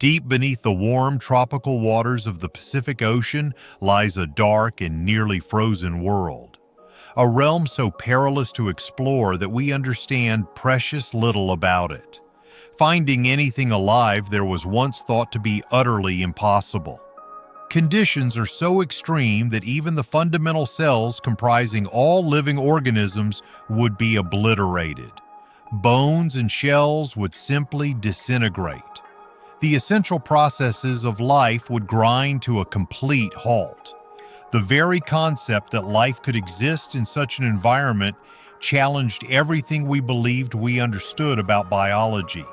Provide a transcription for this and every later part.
Deep beneath the warm tropical waters of the Pacific Ocean lies a dark and nearly frozen world. A realm so perilous to explore that we understand precious little about it. Finding anything alive there was once thought to be utterly impossible. Conditions are so extreme that even the fundamental cells comprising all living organisms would be obliterated. Bones and shells would simply disintegrate. The essential processes of life would grind to a complete halt. The very concept that life could exist in such an environment challenged everything we believed we understood about biology.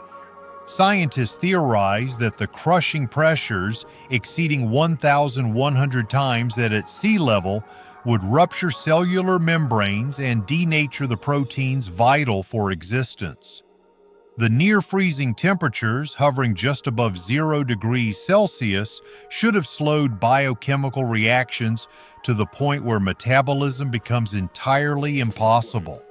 Scientists theorize that the crushing pressures exceeding 1,100 times that at sea level would rupture cellular membranes and denature the proteins vital for existence. The near-freezing temperatures, hovering just above 0 degrees Celsius, should have slowed biochemical reactions to the point where metabolism becomes entirely impossible.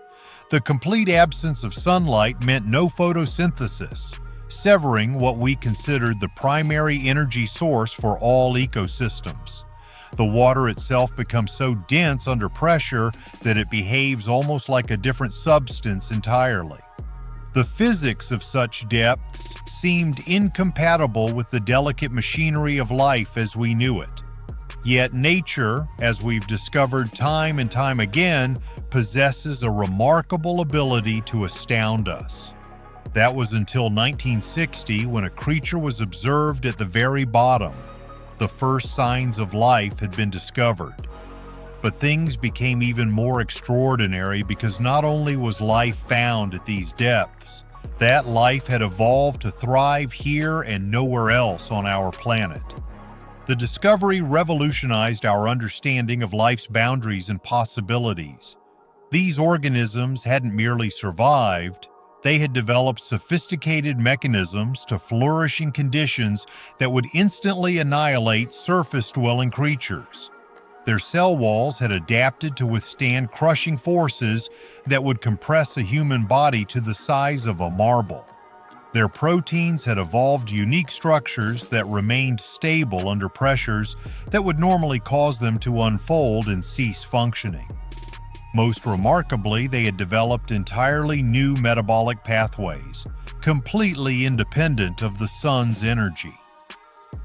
The complete absence of sunlight meant no photosynthesis, severing what we considered the primary energy source for all ecosystems. The water itself becomes so dense under pressure that it behaves almost like a different substance entirely. The physics of such depths seemed incompatible with the delicate machinery of life as we knew it. Yet nature, as we've discovered time and time again, possesses a remarkable ability to astound us. That was until 1960, when a creature was observed at the very bottom. The first signs of life had been discovered. But things became even more extraordinary because not only was life found at these depths, that life had evolved to thrive here and nowhere else on our planet. The discovery revolutionized our understanding of life's boundaries and possibilities. These organisms hadn't merely survived, they had developed sophisticated mechanisms to flourish in conditions that would instantly annihilate surface-dwelling creatures. Their cell walls had adapted to withstand crushing forces that would compress a human body to the size of a marble. Their proteins had evolved unique structures that remained stable under pressures that would normally cause them to unfold and cease functioning. Most remarkably, they had developed entirely new metabolic pathways, completely independent of the sun's energy.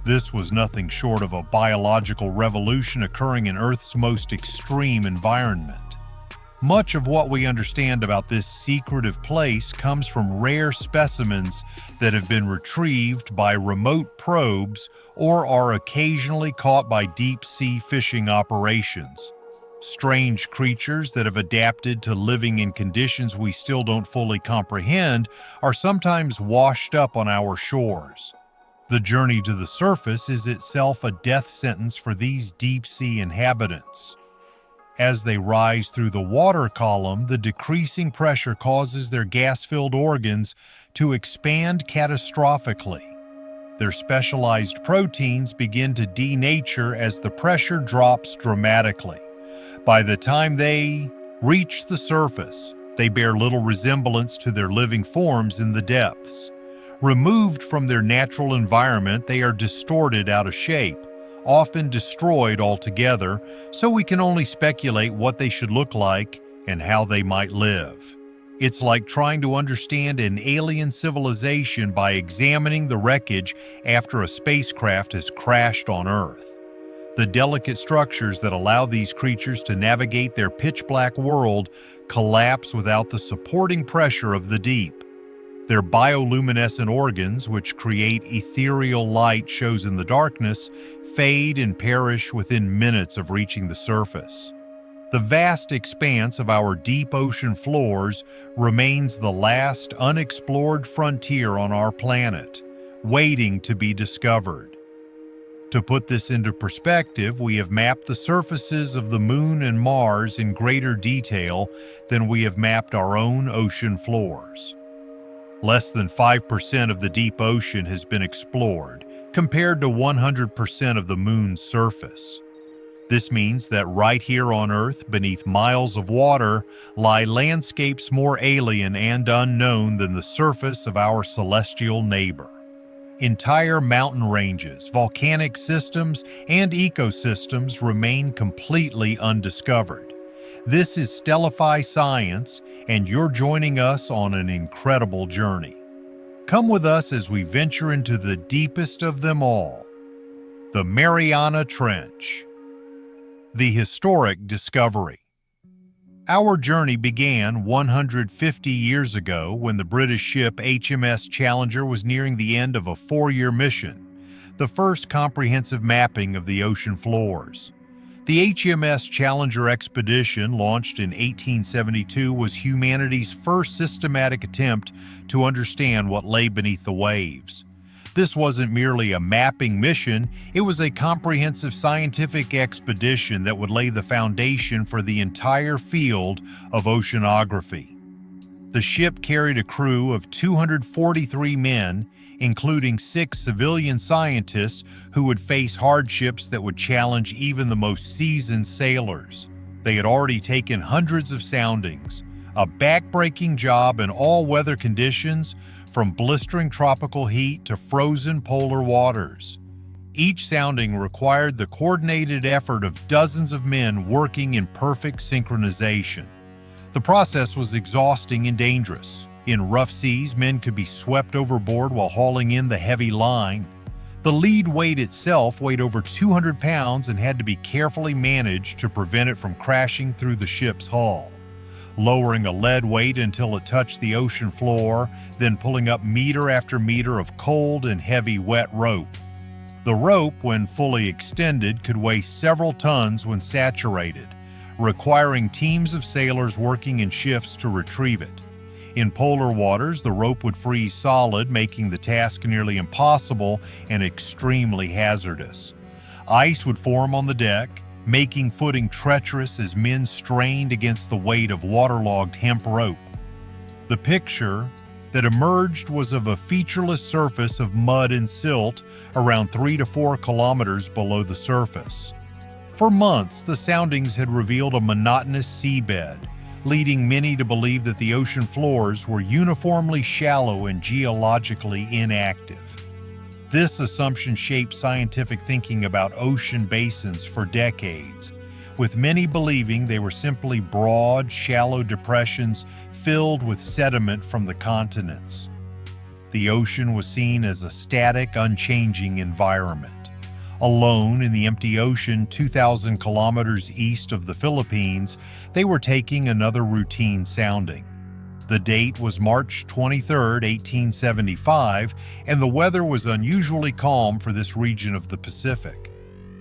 This was nothing short of a biological revolution occurring in Earth's most extreme environment. Much of what we understand about this secretive place comes from rare specimens that have been retrieved by remote probes or are occasionally caught by deep-sea fishing operations. Strange creatures that have adapted to living in conditions we still don't fully comprehend are sometimes washed up on our shores. The journey to the surface is itself a death sentence for these deep-sea inhabitants. As they rise through the water column, the decreasing pressure causes their gas-filled organs to expand catastrophically. Their specialized proteins begin to denature as the pressure drops dramatically. By the time they reach the surface, they bear little resemblance to their living forms in the depths. Removed from their natural environment, they are distorted out of shape, often destroyed altogether, so we can only speculate what they should look like and how they might live. It's like trying to understand an alien civilization by examining the wreckage after a spacecraft has crashed on Earth. The delicate structures that allow these creatures to navigate their pitch-black world collapse without the supporting pressure of the deep. Their bioluminescent organs, which create ethereal light shows in the darkness, fade and perish within minutes of reaching the surface. The vast expanse of our deep ocean floors remains the last unexplored frontier on our planet, waiting to be discovered. To put this into perspective, we have mapped the surfaces of the Moon and Mars in greater detail than we have mapped our own ocean floors. Less than 5% of the deep ocean has been explored, compared to 100% of the Moon's surface. This means that right here on Earth, beneath miles of water, lie landscapes more alien and unknown than the surface of our celestial neighbor. Entire mountain ranges, volcanic systems, and ecosystems remain completely undiscovered. This is Stellify Science, and you're joining us on an incredible journey. Come with us as we venture into the deepest of them all, the Mariana Trench. The historic discovery. Our journey began 150 years ago when the British ship HMS Challenger was nearing the end of a 4-year mission, the first comprehensive mapping of the ocean floors. The HMS Challenger expedition, launched in 1872, was humanity's first systematic attempt to understand what lay beneath the waves. This wasn't merely a mapping mission, it was a comprehensive scientific expedition that would lay the foundation for the entire field of oceanography. The ship carried a crew of 243 men, including 6 civilian scientists who would face hardships that would challenge even the most seasoned sailors. They had already taken hundreds of soundings, a back-breaking job in all weather conditions, from blistering tropical heat to frozen polar waters. Each sounding required the coordinated effort of dozens of men working in perfect synchronization. The process was exhausting and dangerous. In rough seas, men could be swept overboard while hauling in the heavy line. The lead weight itself weighed over 200 pounds and had to be carefully managed to prevent it from crashing through the ship's hull. Lowering a lead weight until it touched the ocean floor, then pulling up meter after meter of cold and heavy wet rope. The rope, when fully extended, could weigh several tons when saturated, requiring teams of sailors working in shifts to retrieve it. In polar waters, the rope would freeze solid, making the task nearly impossible and extremely hazardous. Ice would form on the deck, making footing treacherous as men strained against the weight of waterlogged hemp rope. The picture that emerged was of a featureless surface of mud and silt around 3 to 4 kilometers below the surface. For months, the soundings had revealed a monotonous seabed, leading many to believe that the ocean floors were uniformly shallow and geologically inactive. This assumption shaped scientific thinking about ocean basins for decades, with many believing they were simply broad, shallow depressions filled with sediment from the continents. The ocean was seen as a static, unchanging environment. Alone in the empty ocean 2,000 kilometers east of the Philippines, they were taking another routine sounding. The date was March 23, 1875, and the weather was unusually calm for this region of the Pacific.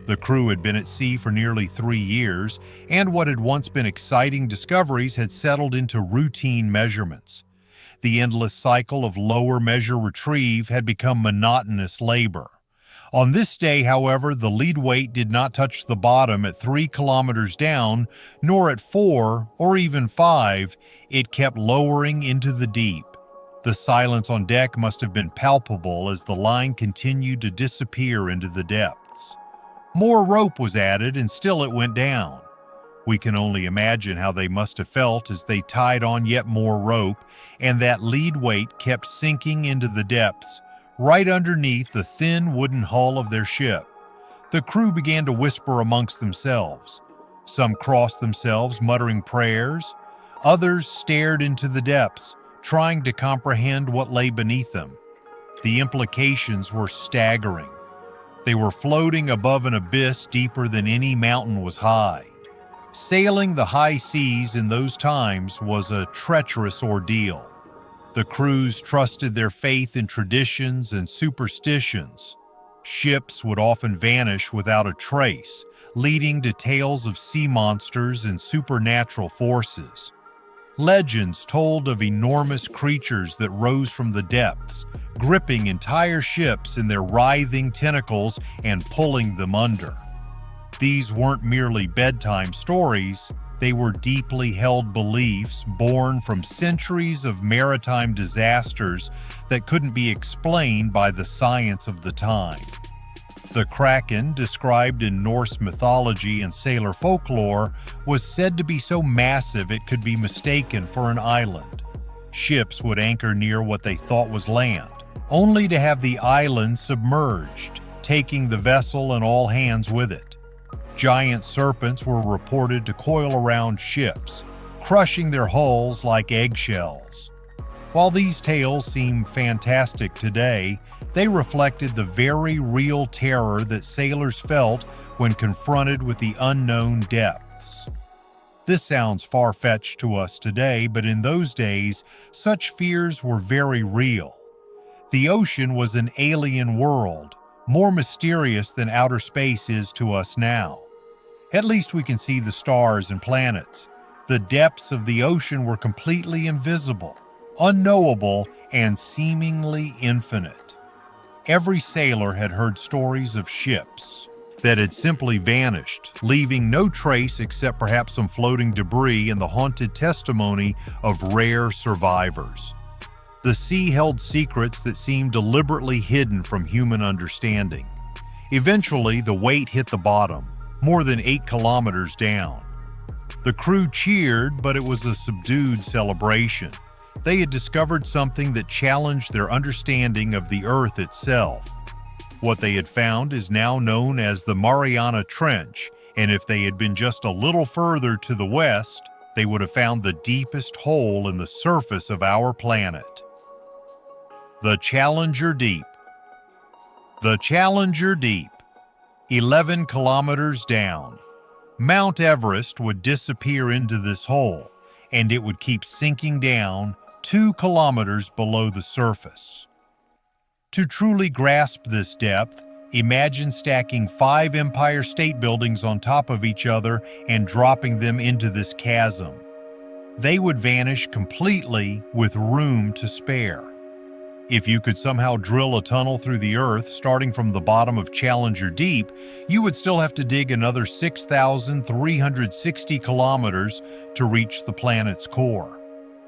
The crew had been at sea for nearly 3 years, and what had once been exciting discoveries had settled into routine measurements. The endless cycle of lower measure retrieve had become monotonous labor. On this day, however, the lead weight did not touch the bottom at 3 kilometers down, nor at 4 or even 5. It kept lowering into the deep. The silence on deck must have been palpable as the line continued to disappear into the depths. More rope was added, and still it went down. We can only imagine how they must have felt as they tied on yet more rope, and that lead weight kept sinking into the depths, right underneath the thin wooden hull of their ship. The crew began to whisper amongst themselves. Some crossed themselves, muttering prayers. Others stared into the depths, trying to comprehend what lay beneath them. The implications were staggering. They were floating above an abyss deeper than any mountain was high. Sailing the high seas in those times was a treacherous ordeal. The crews trusted their faith in traditions and superstitions. Ships would often vanish without a trace, leading to tales of sea monsters and supernatural forces. Legends told of enormous creatures that rose from the depths, gripping entire ships in their writhing tentacles and pulling them under. These weren't merely bedtime stories. They were deeply held beliefs born from centuries of maritime disasters that couldn't be explained by the science of the time. The Kraken, described in Norse mythology and sailor folklore, was said to be so massive it could be mistaken for an island. Ships would anchor near what they thought was land, only to have the island submerged, taking the vessel and all hands with it. Giant serpents were reported to coil around ships, crushing their hulls like eggshells. While these tales seem fantastic today, they reflected the very real terror that sailors felt when confronted with the unknown depths. This sounds far-fetched to us today, but in those days, such fears were very real. The ocean was an alien world, more mysterious than outer space is to us now. At least we can see the stars and planets. The depths of the ocean were completely invisible, unknowable, and seemingly infinite. Every sailor had heard stories of ships that had simply vanished, leaving no trace except perhaps some floating debris and the haunted testimony of rare survivors. The sea held secrets that seemed deliberately hidden from human understanding. Eventually, the weight hit the bottom, more than 8 kilometers down. The crew cheered, but it was a subdued celebration. They had discovered something that challenged their understanding of the Earth itself. What they had found is now known as the Mariana Trench, and if they had been just a little further to the west, they would have found the deepest hole in the surface of our planet. The Challenger Deep. The Challenger Deep. 11 kilometers down. Mount Everest would disappear into this hole, and it would keep sinking down 2 kilometers below the surface. To truly grasp this depth, imagine stacking 5 Empire State Buildings on top of each other and dropping them into this chasm. They would vanish completely with room to spare. If you could somehow drill a tunnel through the Earth starting from the bottom of Challenger Deep, you would still have to dig another 6,360 kilometers to reach the planet's core.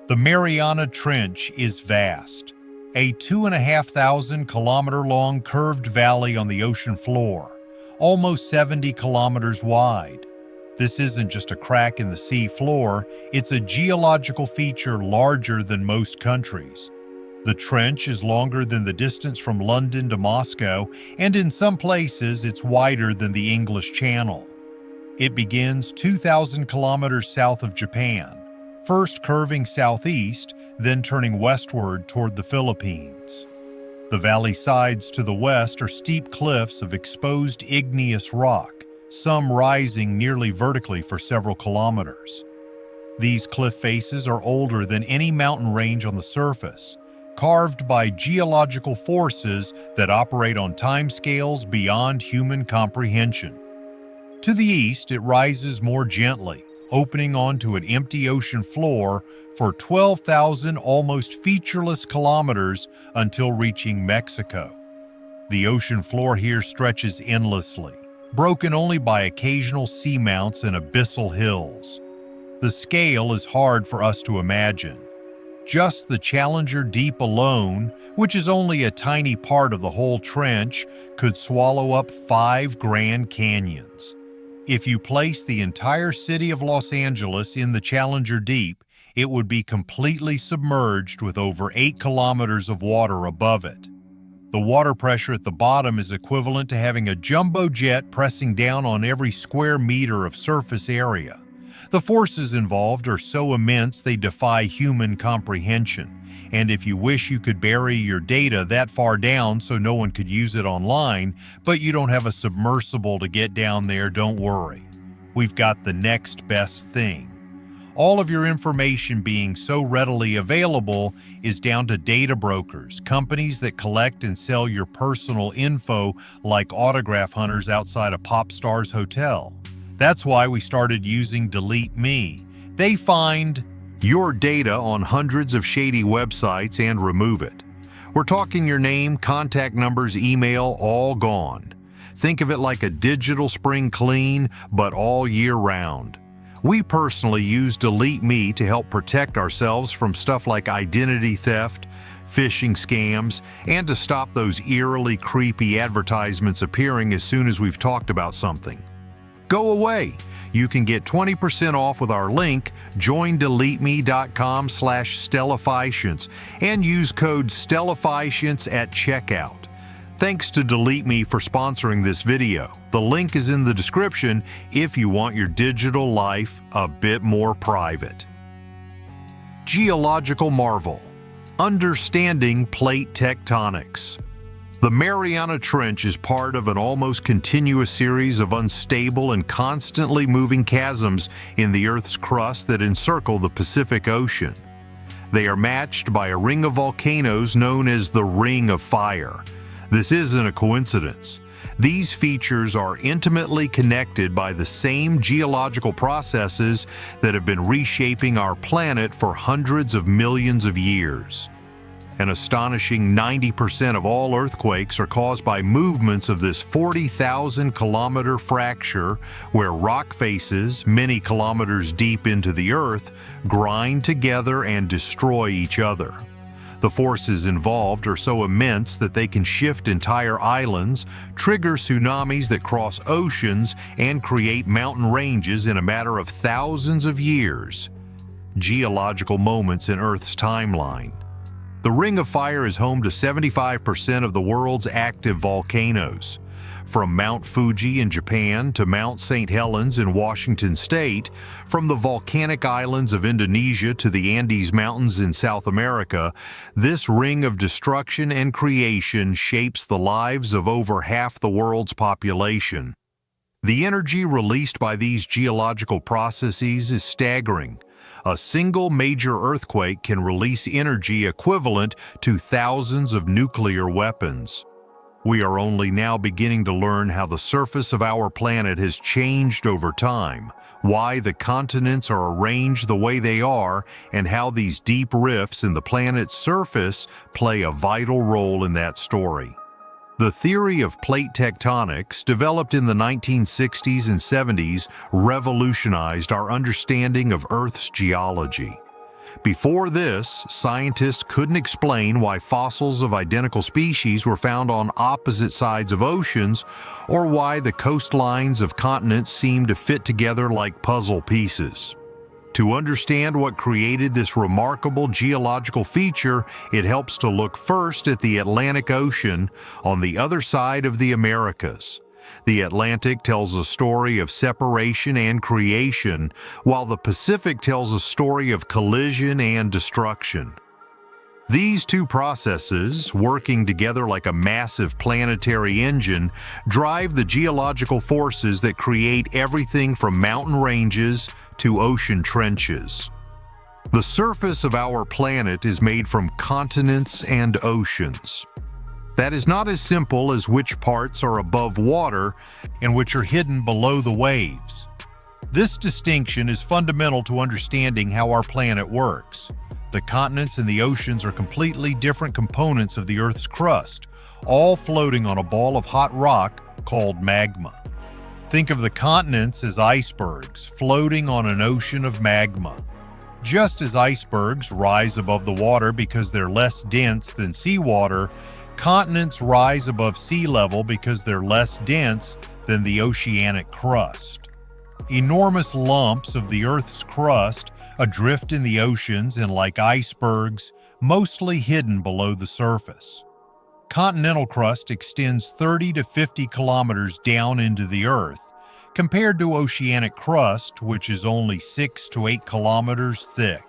The Mariana Trench is vast, a 2,500-kilometer-long curved valley on the ocean floor, almost 70 kilometers wide. This isn't just a crack in the sea floor, it's a geological feature larger than most countries. The trench is longer than the distance from London to Moscow, and in some places it's wider than the English Channel. It begins 2,000 kilometers south of Japan, first curving southeast, then turning westward toward the Philippines. The valley sides to the west are steep cliffs of exposed igneous rock, some rising nearly vertically for several kilometers. These cliff faces are older than any mountain range on the surface, carved by geological forces that operate on timescales beyond human comprehension. To the east, it rises more gently, opening onto an empty ocean floor for 12,000 almost featureless kilometers until reaching Mexico. The ocean floor here stretches endlessly, broken only by occasional seamounts and abyssal hills. The scale is hard for us to imagine. Just the Challenger Deep alone, which is only a tiny part of the whole trench, could swallow up 5 Grand Canyons. If you place the entire city of Los Angeles in the Challenger Deep, it would be completely submerged with over 8 kilometers of water above it. The water pressure at the bottom is equivalent to having a jumbo jet pressing down on every square meter of surface area. The forces involved are so immense they defy human comprehension, and if you wish you could bury your data that far down so no one could use it online, but you don't have a submersible to get down there, don't worry. We've got the next best thing. All of your information being so readily available is down to data brokers, companies that collect and sell your personal info like autograph hunters outside a pop star's hotel. That's why we started using Delete Me. They find your data on hundreds of shady websites and remove it. We're talking your name, contact numbers, email, all gone. Think of it like a digital spring clean, but all year round. We personally use Delete Me to help protect ourselves from stuff like identity theft, phishing scams, and to stop those eerily creepy advertisements appearing as soon as we've talked about something. Go away. You can get 20% off with our link, joindeleteme.com/stellaphycience, and use code stellaphycience at checkout. Thanks to Delete Me for sponsoring this video. The link is in the description if you want your digital life a bit more private. Geological marvel. Understanding plate tectonics. The Mariana Trench is part of an almost continuous series of unstable and constantly moving chasms in the Earth's crust that encircle the Pacific Ocean. They are matched by a ring of volcanoes known as the Ring of Fire. This isn't a coincidence. These features are intimately connected by the same geological processes that have been reshaping our planet for hundreds of millions of years. An astonishing 90% of all earthquakes are caused by movements of this 40,000-kilometer fracture where rock faces, many kilometers deep into the Earth, grind together and destroy each other. The forces involved are so immense that they can shift entire islands, trigger tsunamis that cross oceans, and create mountain ranges in a matter of thousands of years. Geological moments in Earth's timeline. The Ring of Fire is home to 75% of the world's active volcanoes. From Mount Fuji in Japan to Mount St. Helens in Washington State, from the volcanic islands of Indonesia to the Andes Mountains in South America, this ring of destruction and creation shapes the lives of over half the world's population. The energy released by these geological processes is staggering. A single major earthquake can release energy equivalent to thousands of nuclear weapons. We are only now beginning to learn how the surface of our planet has changed over time, why the continents are arranged the way they are, and how these deep rifts in the planet's surface play a vital role in that story. The theory of plate tectonics, developed in the 1960s and 70s, revolutionized our understanding of Earth's geology. Before this, scientists couldn't explain why fossils of identical species were found on opposite sides of oceans, or why the coastlines of continents seemed to fit together like puzzle pieces. To understand what created this remarkable geological feature, it helps to look first at the Atlantic Ocean on the other side of the Americas. The Atlantic tells a story of separation and creation, while the Pacific tells a story of collision and destruction. These two processes, working together like a massive planetary engine, drive the geological forces that create everything from mountain ranges to ocean trenches. The surface of our planet is made from continents and oceans. That is not as simple as which parts are above water and which are hidden below the waves. This distinction is fundamental to understanding how our planet works. The continents and the oceans are completely different components of the Earth's crust, all floating on a ball of hot rock called magma. Think of the continents as icebergs floating on an ocean of magma. Just as icebergs rise above the water because they're less dense than seawater, continents rise above sea level because they're less dense than the oceanic crust. Enormous lumps of the Earth's crust adrift in the oceans and, like icebergs, mostly hidden below the surface. Continental crust extends 30 to 50 kilometers down into the Earth, compared to oceanic crust, which is only 6 to 8 kilometers thick.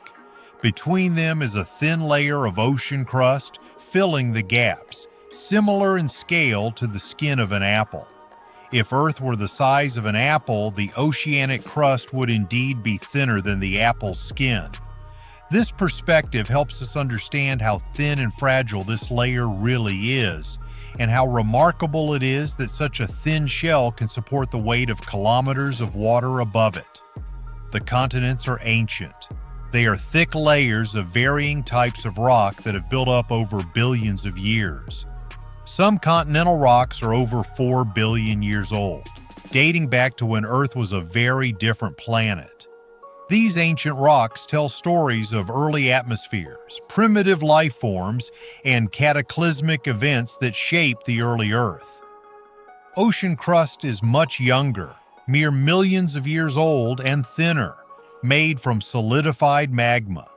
Between them is a thin layer of ocean crust filling the gaps, similar in scale to the skin of an apple. If Earth were the size of an apple, the oceanic crust would indeed be thinner than the apple's skin. This perspective helps us understand how thin and fragile this layer really is, and how remarkable it is that such a thin shell can support the weight of kilometers of water above it. The continents are ancient. They are thick layers of varying types of rock that have built up over billions of years. Some continental rocks are over 4 billion years old, dating back to when Earth was a very different planet. These ancient rocks tell stories of early atmospheres, primitive life forms, and cataclysmic events that shaped the early Earth. Ocean crust is much younger, mere millions of years old and thinner, made from solidified magma.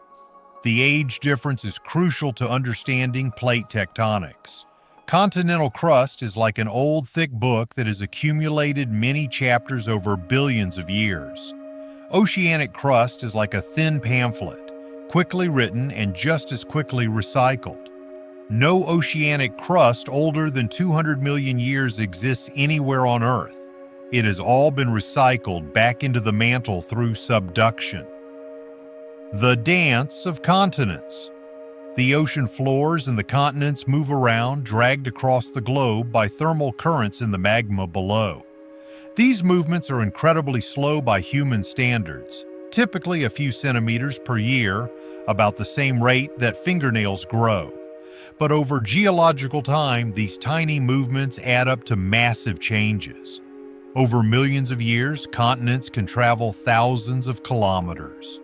The age difference is crucial to understanding plate tectonics. Continental crust is like an old, thick book that has accumulated many chapters over billions of years. Oceanic crust is like a thin pamphlet, quickly written and just as quickly recycled. No oceanic crust older than 200 million years exists anywhere on Earth. It has all been recycled back into the mantle through subduction. The dance of continents. The ocean floors and the continents move around, dragged across the globe by thermal currents in the magma below. These movements are incredibly slow by human standards, typically a few centimeters per year, about the same rate that fingernails grow. But over geological time, these tiny movements add up to massive changes. Over millions of years, continents can travel thousands of kilometers.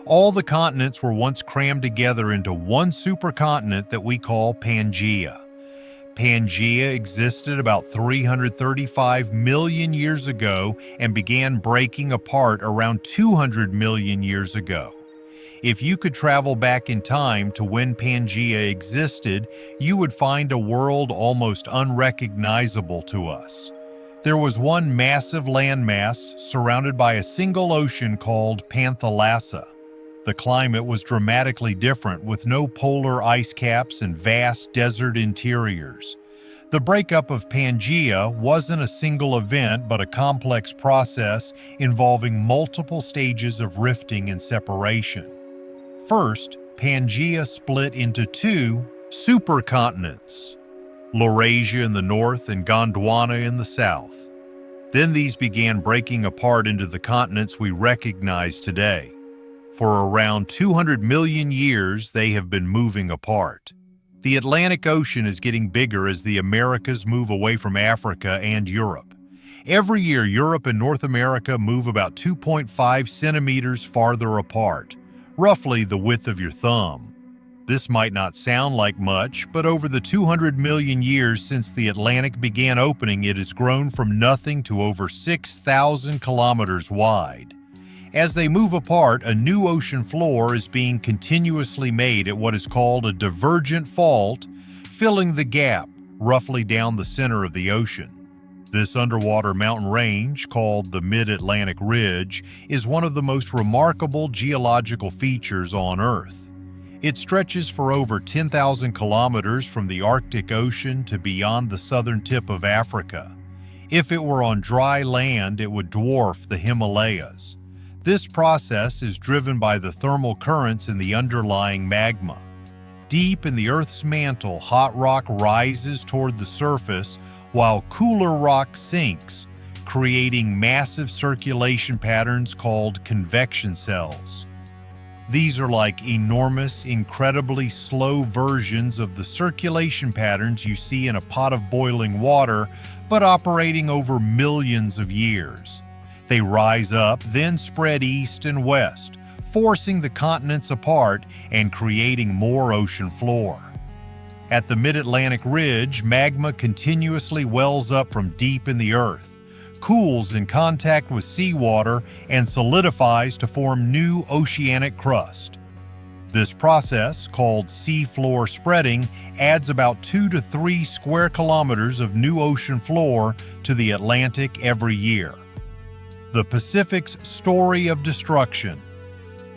All the continents were once crammed together into one supercontinent that we call Pangaea. Pangaea existed about 335 million years ago and began breaking apart around 200 million years ago. If you could travel back in time to when Pangaea existed, you would find a world almost unrecognizable to us. There was one massive landmass surrounded by a single ocean called Panthalassa. The climate was dramatically different, with no polar ice caps and vast desert interiors. The breakup of Pangaea wasn't a single event, but a complex process involving multiple stages of rifting and separation. First, Pangaea split into two supercontinents, Laurasia in the north and Gondwana in the south. Then these began breaking apart into the continents we recognize today. For around 200 million years, they have been moving apart. The Atlantic Ocean is getting bigger as the Americas move away from Africa and Europe. Every year, Europe and North America move about 2.5 centimeters farther apart, roughly the width of your thumb. This might not sound like much, but over the 200 million years since the Atlantic began opening, it has grown from nothing to over 6,000 kilometers wide. As they move apart, a new ocean floor is being continuously made at what is called a divergent fault, filling the gap roughly down the center of the ocean. This underwater mountain range, called the Mid-Atlantic Ridge, is one of the most remarkable geological features on Earth. It stretches for over 10,000 kilometers from the Arctic Ocean to beyond the southern tip of Africa. If it were on dry land, it would dwarf the Himalayas. This process is driven by the thermal currents in the underlying magma. Deep in the Earth's mantle, hot rock rises toward the surface while cooler rock sinks, creating massive circulation patterns called convection cells. These are like enormous, incredibly slow versions of the circulation patterns you see in a pot of boiling water, but operating over millions of years. They rise up, then spread east and west, forcing the continents apart and creating more ocean floor. At the Mid-Atlantic Ridge, magma continuously wells up from deep in the earth, cools in contact with seawater, and solidifies to form new oceanic crust. This process, called seafloor spreading, adds about 2 to 3 square kilometers of new ocean floor to the Atlantic every year. The Pacific's story of destruction.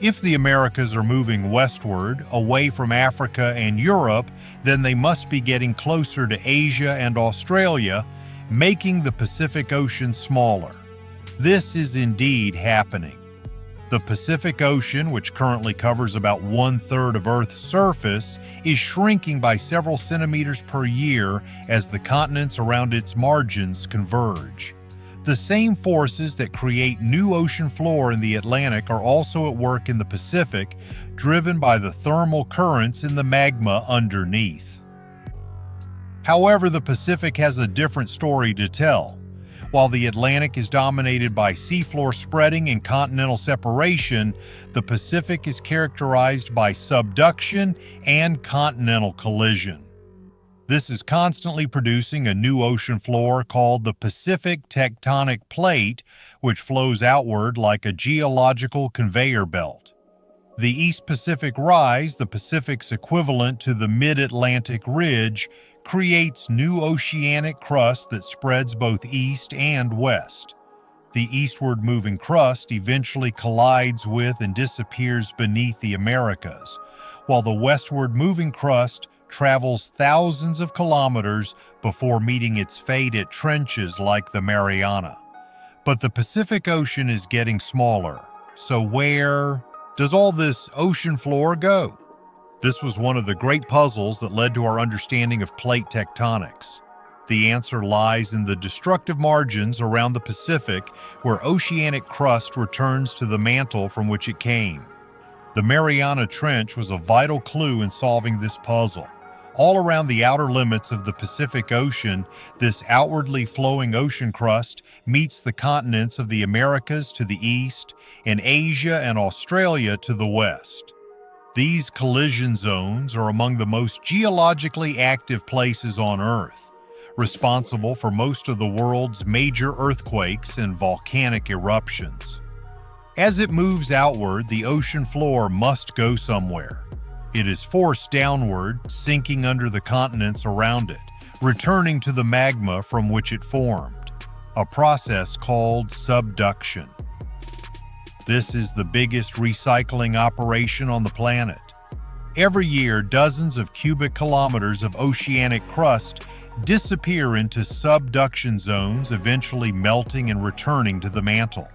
If the Americas are moving westward, away from Africa and Europe, then they must be getting closer to Asia and Australia, making the Pacific Ocean smaller. This is indeed happening. The Pacific Ocean, which currently covers about 1/3 of Earth's surface, is shrinking by several centimeters per year as the continents around its margins converge. The same forces that create new ocean floor in the Atlantic are also at work in the Pacific, driven by the thermal currents in the magma underneath. However, the Pacific has a different story to tell. While the Atlantic is dominated by seafloor spreading and continental separation, the Pacific is characterized by subduction and continental collision. This is constantly producing a new ocean floor called the Pacific Tectonic Plate, which flows outward like a geological conveyor belt. The East Pacific Rise, the Pacific's equivalent to the Mid-Atlantic Ridge, creates new oceanic crust that spreads both east and west. The eastward moving crust eventually collides with and disappears beneath the Americas, while the westward moving crust travels thousands of kilometers before meeting its fate at trenches like the Mariana. But the Pacific Ocean is getting smaller, so where does all this ocean floor go? This was one of the great puzzles that led to our understanding of plate tectonics. The answer lies in the destructive margins around the Pacific, where oceanic crust returns to the mantle from which it came. The Mariana Trench was a vital clue in solving this puzzle. All around the outer limits of the Pacific Ocean, this outwardly flowing ocean crust meets the continents of the Americas to the east and Asia and Australia to the west. These collision zones are among the most geologically active places on Earth, responsible for most of the world's major earthquakes and volcanic eruptions. As it moves outward, the ocean floor must go somewhere. It is forced downward, sinking under the continents around it, returning to the magma from which it formed, a process called subduction. This is the biggest recycling operation on the planet. Every year, dozens of cubic kilometers of oceanic crust disappear into subduction zones, eventually melting and returning to the mantle.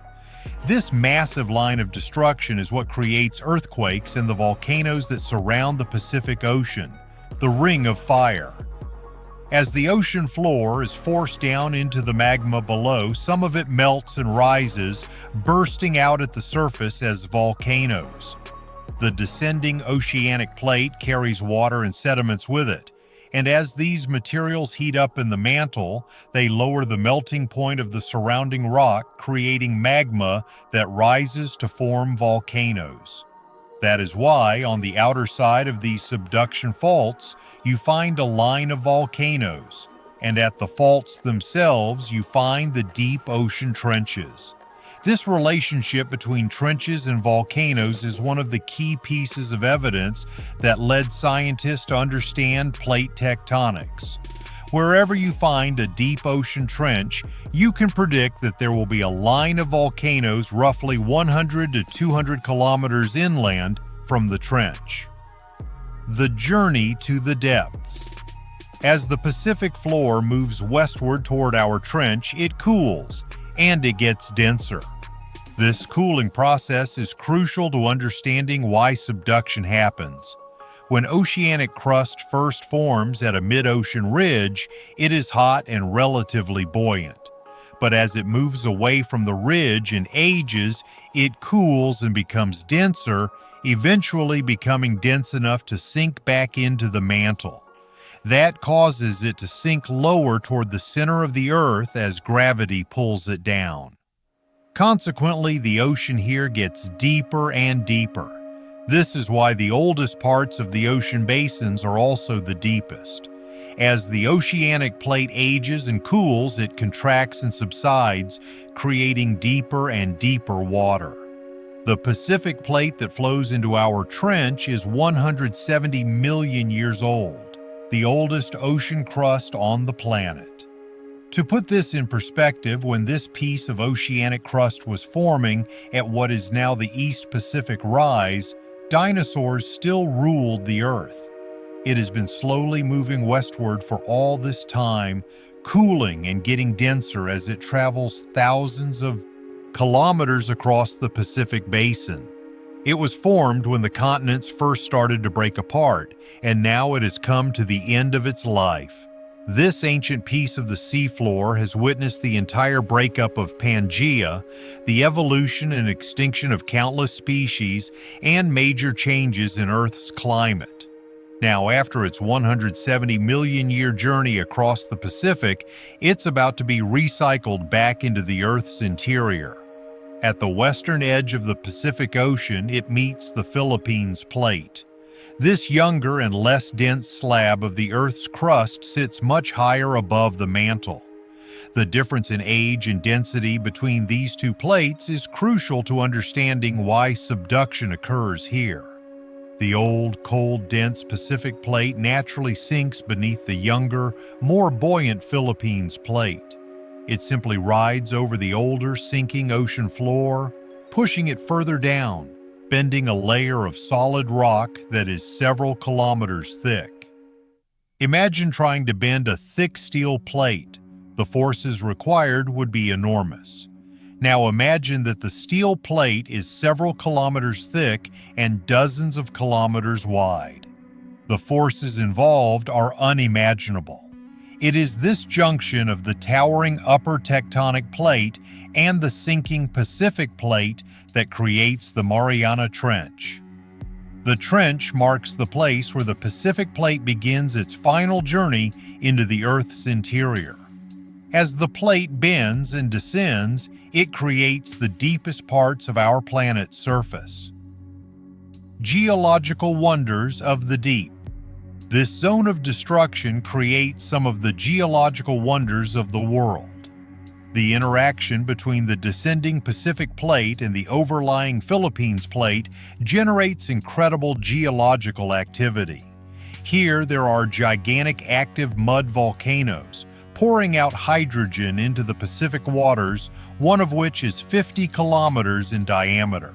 This massive line of destruction is what creates earthquakes and the volcanoes that surround the Pacific Ocean, the Ring of Fire. As the ocean floor is forced down into the magma below, some of it melts and rises, bursting out at the surface as volcanoes. The descending oceanic plate carries water and sediments with it, and as these materials heat up in the mantle, they lower the melting point of the surrounding rock, creating magma that rises to form volcanoes. That is why, on the outer side of these subduction faults, you find a line of volcanoes, and at the faults themselves, you find the deep ocean trenches. This relationship between trenches and volcanoes is one of the key pieces of evidence that led scientists to understand plate tectonics. Wherever you find a deep ocean trench, you can predict that there will be a line of volcanoes roughly 100 to 200 kilometers inland from the trench. The journey to the depths. As the Pacific floor moves westward toward our trench, it cools, and it gets denser. This cooling process is crucial to understanding why subduction happens. When oceanic crust first forms at a mid-ocean ridge, it is hot and relatively buoyant. But as it moves away from the ridge and ages, it cools and becomes denser, eventually becoming dense enough to sink back into the mantle. That causes it to sink lower toward the center of the Earth as gravity pulls it down. Consequently, the ocean here gets deeper and deeper. This is why the oldest parts of the ocean basins are also the deepest. As the oceanic plate ages and cools, it contracts and subsides, creating deeper and deeper water. The Pacific plate that flows into our trench is 170 million years old, the oldest ocean crust on the planet. To put this in perspective, when this piece of oceanic crust was forming at what is now the East Pacific Rise, dinosaurs still ruled the Earth. It has been slowly moving westward for all this time, cooling and getting denser as it travels thousands of kilometers across the Pacific Basin. It was formed when the continents first started to break apart, and now it has come to the end of its life. This ancient piece of the seafloor has witnessed the entire breakup of Pangaea, the evolution and extinction of countless species, and major changes in Earth's climate. Now, after its 170 million year journey across the Pacific, it's about to be recycled back into the Earth's interior. At the western edge of the Pacific Ocean, it meets the Philippines Plate. This younger and less dense slab of the Earth's crust sits much higher above the mantle. The difference in age and density between these two plates is crucial to understanding why subduction occurs here. The old, cold, dense Pacific plate naturally sinks beneath the younger, more buoyant Philippines plate. It simply rides over the older, sinking ocean floor, pushing it further down, bending a layer of solid rock that is several kilometers thick. Imagine trying to bend a thick steel plate. The forces required would be enormous. Now imagine that the steel plate is several kilometers thick and dozens of kilometers wide. The forces involved are unimaginable. It is this junction of the towering upper tectonic plate and the sinking Pacific plate that creates the Mariana Trench. The trench marks the place where the Pacific plate begins its final journey into the Earth's interior. As the plate bends and descends, it creates the deepest parts of our planet's surface. Geological wonders of the deep. This zone of destruction creates some of the geological wonders of the world. The interaction between the descending Pacific plate and the overlying Philippines plate generates incredible geological activity. Here there are gigantic active mud volcanoes, pouring out hydrogen into the Pacific waters, one of which is 50 kilometers in diameter.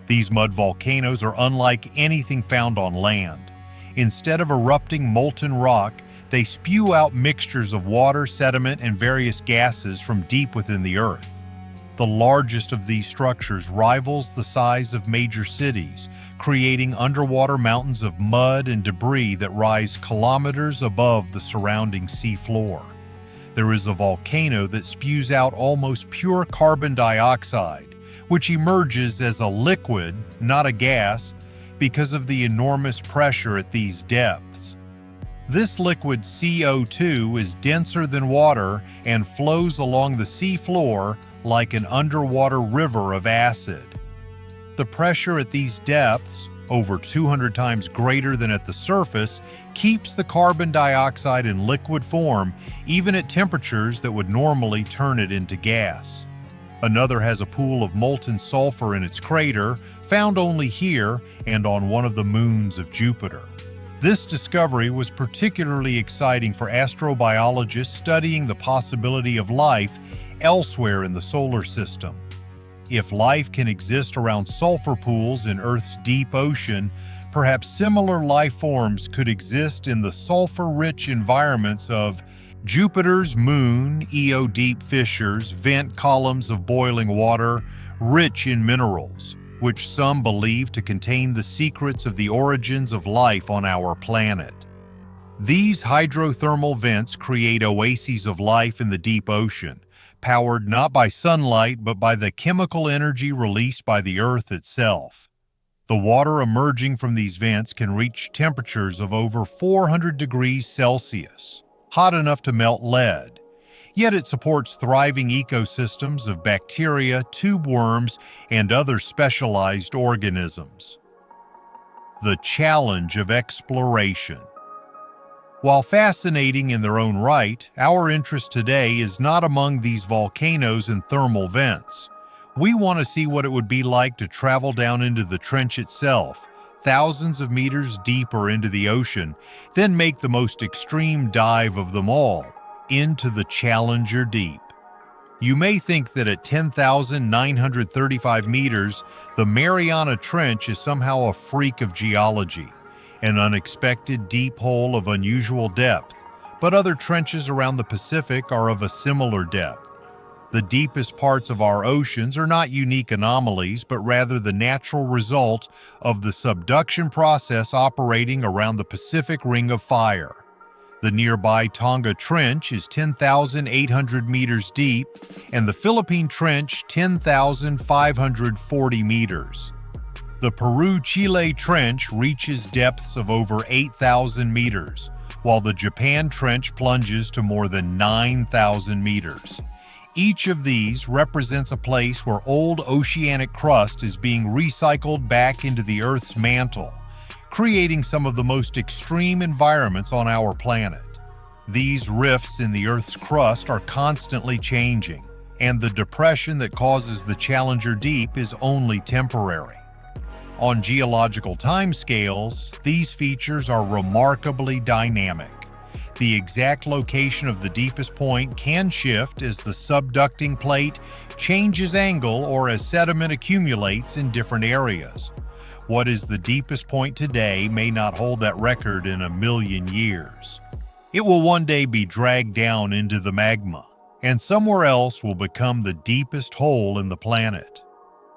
These mud volcanoes are unlike anything found on land. Instead of erupting molten rock, they spew out mixtures of water, sediment, and various gases from deep within the Earth. The largest of these structures rivals the size of major cities, creating underwater mountains of mud and debris that rise kilometers above the surrounding sea floor. There is a volcano that spews out almost pure carbon dioxide, which emerges as a liquid, not a gas, because of the enormous pressure at these depths. This liquid CO2 is denser than water and flows along the sea floor like an underwater river of acid. The pressure at these depths, over 200 times greater than at the surface, keeps the carbon dioxide in liquid form even at temperatures that would normally turn it into gas. Another has a pool of molten sulfur in its crater, found only here and on one of the moons of Jupiter. This discovery was particularly exciting for astrobiologists studying the possibility of life elsewhere in the solar system. If life can exist around sulfur pools in Earth's deep ocean, perhaps similar life forms could exist in the sulfur-rich environments of Jupiter's moon, Io deep fissures, vent columns of boiling water, rich in minerals, which some believe to contain the secrets of the origins of life on our planet. These hydrothermal vents create oases of life in the deep ocean, powered not by sunlight but by the chemical energy released by the Earth itself. The water emerging from these vents can reach temperatures of over 400 degrees Celsius, hot enough to melt lead. Yet it supports thriving ecosystems of bacteria, tube worms, and other specialized organisms. The challenge of exploration. While fascinating in their own right, our interest today is not among these volcanoes and thermal vents. We want to see what it would be like to travel down into the trench itself, thousands of meters deeper into the ocean, then make the most extreme dive of them all, into the Challenger Deep. You may think that at 10,935 meters, the Mariana Trench is somehow a freak of geology, an unexpected deep hole of unusual depth, but other trenches around the Pacific are of a similar depth. The deepest parts of our oceans are not unique anomalies, but rather the natural result of the subduction process operating around the Pacific Ring of Fire. The nearby Tonga Trench is 10,800 meters deep, and the Philippine Trench 10,540 meters. The Peru-Chile Trench reaches depths of over 8,000 meters, while the Japan Trench plunges to more than 9,000 meters. Each of these represents a place where old oceanic crust is being recycled back into the Earth's mantle, creating some of the most extreme environments on our planet. These rifts in the Earth's crust are constantly changing, and the depression that causes the Challenger Deep is only temporary. On geological timescales, these features are remarkably dynamic. The exact location of the deepest point can shift as the subducting plate changes angle or as sediment accumulates in different areas. What is the deepest point today may not hold that record in a million years. It will one day be dragged down into the magma, and somewhere else will become the deepest hole in the planet.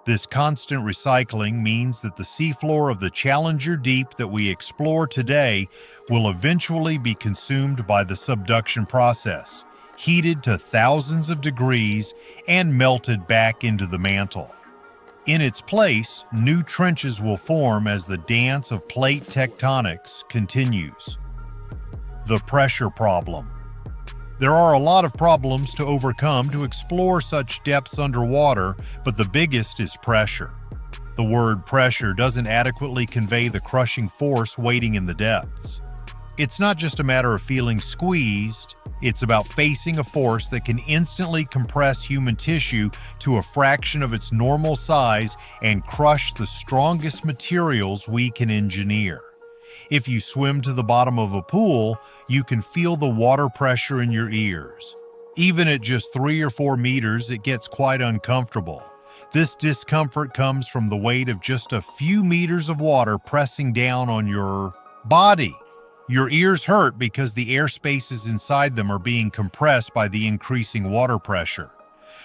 This constant recycling means that the seafloor of the Challenger Deep that we explore today will eventually be consumed by the subduction process, heated to thousands of degrees and melted back into the mantle. In its place, new trenches will form as the dance of plate tectonics continues. The pressure problem. There are a lot of problems to overcome to explore such depths underwater, but the biggest is pressure. The word pressure doesn't adequately convey the crushing force waiting in the depths. It's not just a matter of feeling squeezed, it's about facing a force that can instantly compress human tissue to a fraction of its normal size and crush the strongest materials we can engineer. If you swim to the bottom of a pool, you can feel the water pressure in your ears. Even at just 3 or 4 meters, it gets quite uncomfortable. This discomfort comes from the weight of just a few meters of water pressing down on your body. Your ears hurt because the air spaces inside them are being compressed by the increasing water pressure.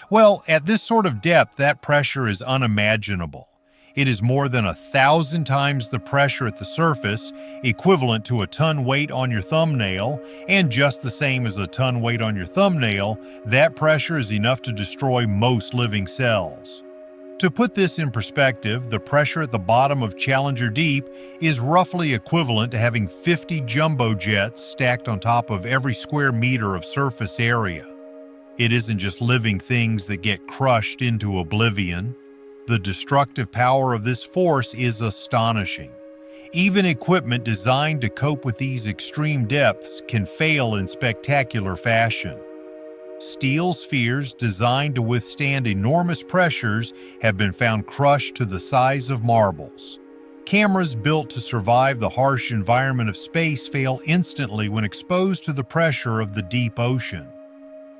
Well, at this sort of depth, that pressure is unimaginable. It is more than 1,000 times the pressure at the surface, equivalent to a ton weight on your thumbnail, and just the same as a ton weight on your thumbnail, that pressure is enough to destroy most living cells. To put this in perspective, the pressure at the bottom of Challenger Deep is roughly equivalent to having 50 jumbo jets stacked on top of every square meter of surface area. It isn't just living things that get crushed into oblivion. The destructive power of this force is astonishing. Even equipment designed to cope with these extreme depths can fail in spectacular fashion. Steel spheres designed to withstand enormous pressures have been found crushed to the size of marbles. Cameras built to survive the harsh environment of space fail instantly when exposed to the pressure of the deep ocean.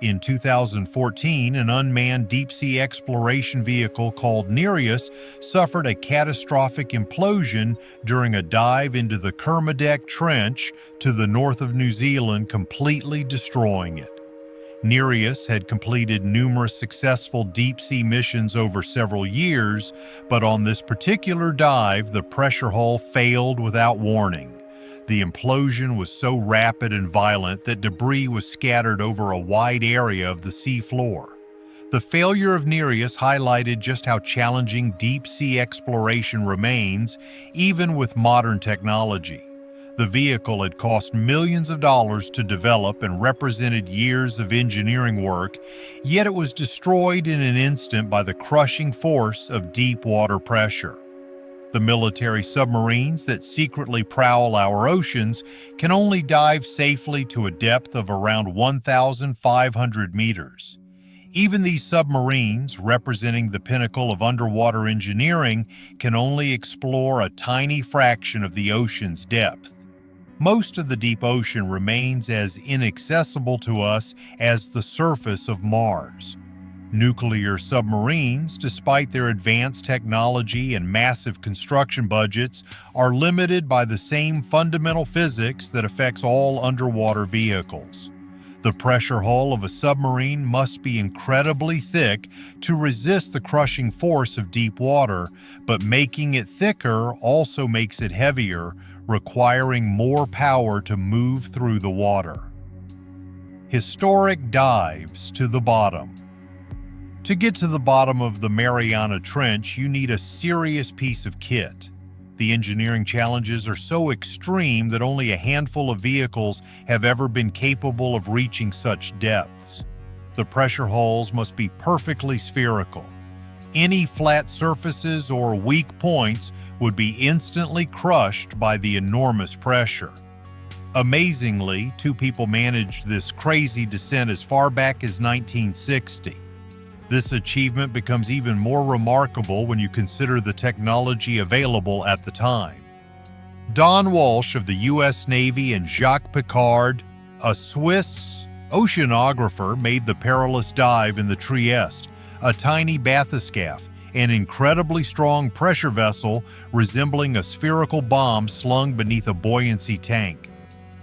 In 2014, an unmanned deep-sea exploration vehicle called Nereus suffered a catastrophic implosion during a dive into the Kermadec Trench to the north of New Zealand, completely destroying it. Nereus had completed numerous successful deep-sea missions over several years, but on this particular dive, the pressure hull failed without warning. The implosion was so rapid and violent that debris was scattered over a wide area of the sea floor. The failure of Nereus highlighted just how challenging deep-sea exploration remains, even with modern technology. The vehicle had cost millions of dollars to develop and represented years of engineering work, yet it was destroyed in an instant by the crushing force of deep water pressure. The military submarines that secretly prowl our oceans can only dive safely to a depth of around 1,500 meters. Even these submarines, representing the pinnacle of underwater engineering, can only explore a tiny fraction of the ocean's depth. Most of the deep ocean remains as inaccessible to us as the surface of Mars. Nuclear submarines, despite their advanced technology and massive construction budgets, are limited by the same fundamental physics that affects all underwater vehicles. The pressure hull of a submarine must be incredibly thick to resist the crushing force of deep water, but making it thicker also makes it heavier, requiring more power to move through the water. Historic dives to the bottom. To get to the bottom of the Mariana Trench, you need a serious piece of kit. The engineering challenges are so extreme that only a handful of vehicles have ever been capable of reaching such depths. The pressure hulls must be perfectly spherical. Any flat surfaces or weak points would be instantly crushed by the enormous pressure. Amazingly, two people managed this crazy descent as far back as 1960. This achievement becomes even more remarkable when you consider the technology available at the time. Don Walsh of the U.S. Navy and Jacques Piccard, a Swiss oceanographer, made the perilous dive in the Trieste, a tiny bathyscaphe, an incredibly strong pressure vessel resembling a spherical bomb slung beneath a buoyancy tank.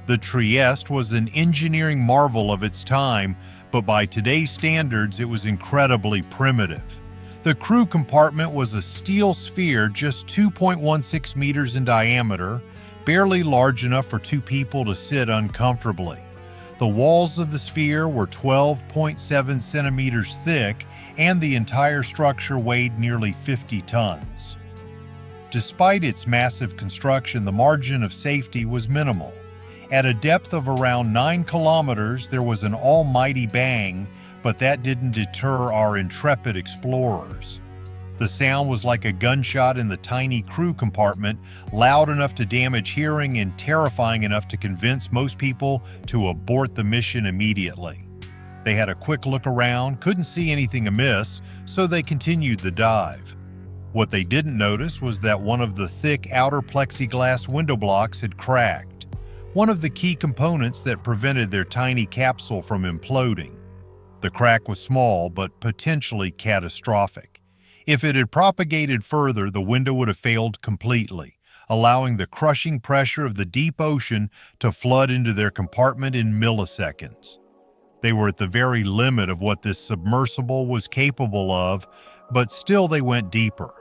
The Trieste was an engineering marvel of its time, but by today's standards it was incredibly primitive. The crew compartment was a steel sphere just 2.16 meters in diameter, barely large enough for two people to sit uncomfortably. The walls of the sphere were 12.7 centimeters thick, and the entire structure weighed nearly 50 tons. Despite its massive construction, the margin of safety was minimal. At a depth of around 9 kilometers, there was an almighty bang, but that didn't deter our intrepid explorers. The sound was like a gunshot in the tiny crew compartment, loud enough to damage hearing and terrifying enough to convince most people to abort the mission immediately. They had a quick look around, couldn't see anything amiss, so they continued the dive. What they didn't notice was that one of the thick outer plexiglass window blocks had cracked, one of the key components that prevented their tiny capsule from imploding. The crack was small, but potentially catastrophic. If it had propagated further, the window would have failed completely, allowing the crushing pressure of the deep ocean to flood into their compartment in milliseconds. They were at the very limit of what this submersible was capable of, but still they went deeper.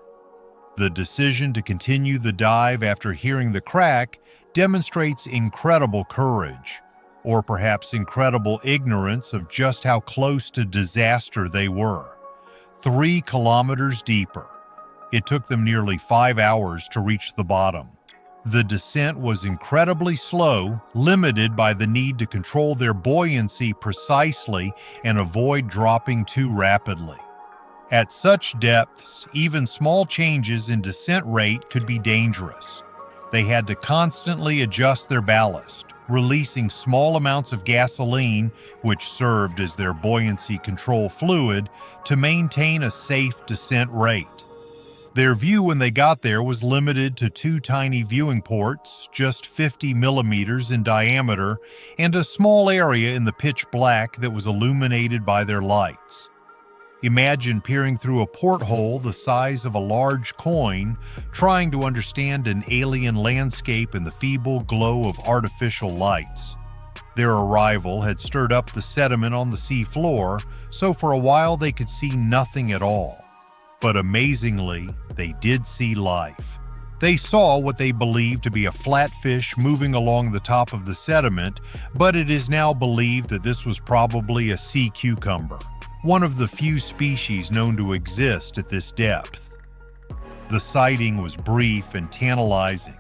The decision to continue the dive after hearing the crack demonstrates incredible courage, or perhaps incredible ignorance of just how close to disaster they were. 3 kilometers deeper. It took them nearly 5 hours to reach the bottom. The descent was incredibly slow, limited by the need to control their buoyancy precisely and avoid dropping too rapidly. At such depths, even small changes in descent rate could be dangerous. They had to constantly adjust their ballast, releasing small amounts of gasoline, which served as their buoyancy control fluid, to maintain a safe descent rate. Their view when they got there was limited to 2 tiny viewing ports, just 50 millimeters in diameter, and a small area in the pitch black that was illuminated by their lights. Imagine peering through a porthole the size of a large coin, trying to understand an alien landscape in the feeble glow of artificial lights. Their arrival had stirred up the sediment on the sea floor, so for a while they could see nothing at all. But amazingly, they did see life. They saw what they believed to be a flatfish moving along the top of the sediment, but it is now believed that this was probably a sea cucumber, one of the few species known to exist at this depth. The sighting was brief and tantalizing,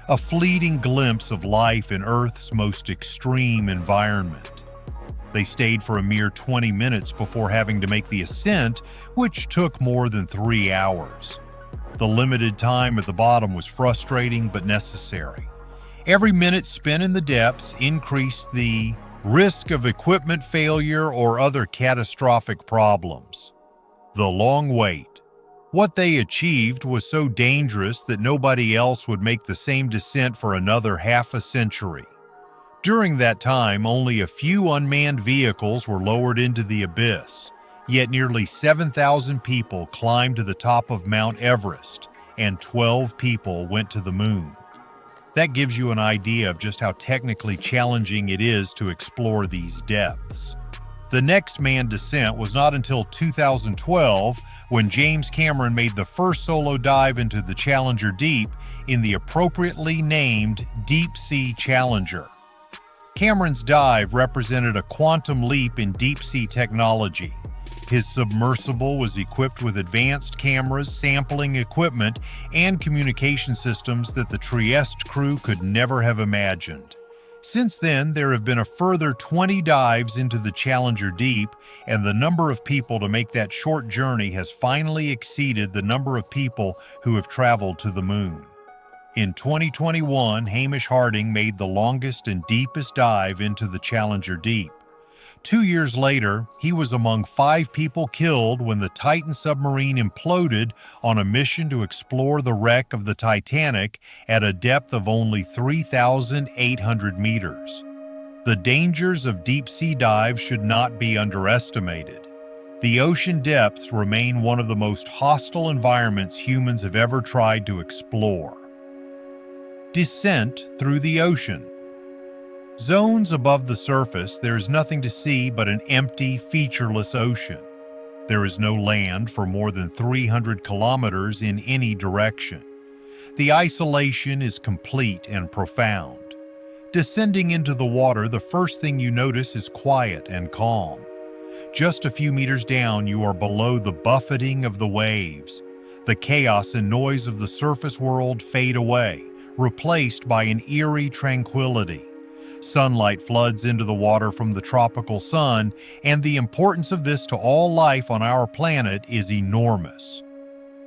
a fleeting glimpse of life in Earth's most extreme environment. They stayed for a mere 20 minutes before having to make the ascent, which took more than 3 hours. The limited time at the bottom was frustrating but necessary. Every minute spent in the depths increased the risk of equipment failure or other catastrophic problems. The long wait. What they achieved was so dangerous that nobody else would make the same descent for another half a century. During that time, only a few unmanned vehicles were lowered into the abyss, yet nearly 7,000 people climbed to the top of Mount Everest, and 12 people went to the moon. That gives you an idea of just how technically challenging it is to explore these depths. The next manned descent was not until 2012 when James Cameron made the first solo dive into the Challenger Deep in the appropriately named Deepsea Challenger. Cameron's dive represented a quantum leap in deep-sea technology. His submersible was equipped with advanced cameras, sampling equipment, and communication systems that the Trieste crew could never have imagined. Since then, there have been a further 20 dives into the Challenger Deep, and the number of people to make that short journey has finally exceeded the number of people who have traveled to the moon. In 2021, Hamish Harding made the longest and deepest dive into the Challenger Deep. 2 years later, he was among 5 people killed when the Titan submarine imploded on a mission to explore the wreck of the Titanic at a depth of only 3,800 meters. The dangers of deep-sea dives should not be underestimated. The ocean depths remain one of the most hostile environments humans have ever tried to explore. Descent through the ocean. Zones above the surface, there is nothing to see but an empty, featureless ocean. There is no land for more than 300 kilometers in any direction. The isolation is complete and profound. Descending into the water, the first thing you notice is quiet and calm. Just a few meters down, you are below the buffeting of the waves. The chaos and noise of the surface world fade away, replaced by an eerie tranquility. Sunlight floods into the water from the tropical sun, and the importance of this to all life on our planet is enormous.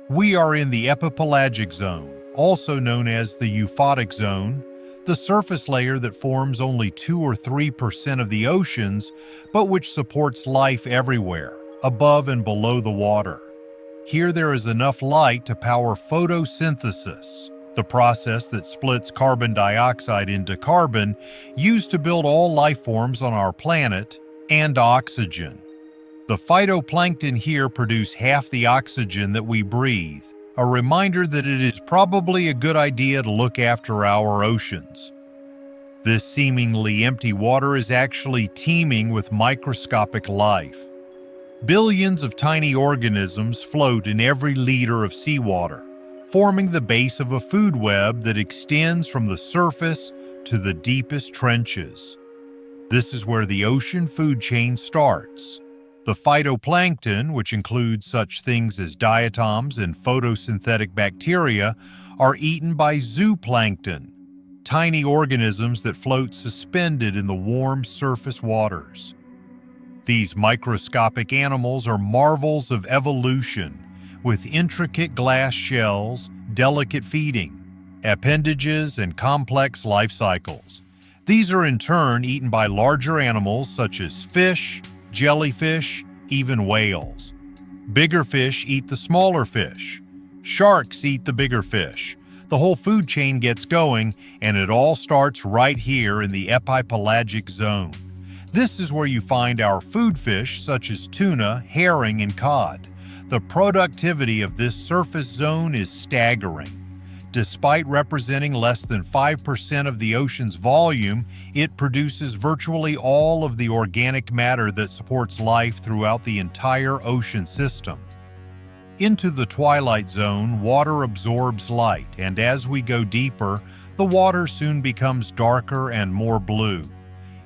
We are in the epipelagic zone, also known as the euphotic zone, the surface layer that forms only 2 or 3% of the oceans, but which supports life everywhere, above and below the water. Here there is enough light to power photosynthesis, the process that splits carbon dioxide into carbon used to build all life forms on our planet, and oxygen. The phytoplankton here produce half the oxygen that we breathe, a reminder that it is probably a good idea to look after our oceans. This seemingly empty water is actually teeming with microscopic life. Billions of tiny organisms float in every liter of seawater, forming the base of a food web that extends from the surface to the deepest trenches. This is where the ocean food chain starts. The phytoplankton, which includes such things as diatoms and photosynthetic bacteria, are eaten by zooplankton, tiny organisms that float suspended in the warm surface waters. These microscopic animals are marvels of evolution, with intricate glass shells, delicate feeding, appendages, and complex life cycles. These are in turn eaten by larger animals such as fish, jellyfish, even whales. Bigger fish eat the smaller fish. Sharks eat the bigger fish. The whole food chain gets going, and it all starts right here in the epipelagic zone. This is where you find our food fish such as tuna, herring, and cod. The productivity of this surface zone is staggering. Despite representing less than 5% of the ocean's volume, it produces virtually all of the organic matter that supports life throughout the entire ocean system. Into the twilight zone, water absorbs light, and as we go deeper, the water soon becomes darker and more blue.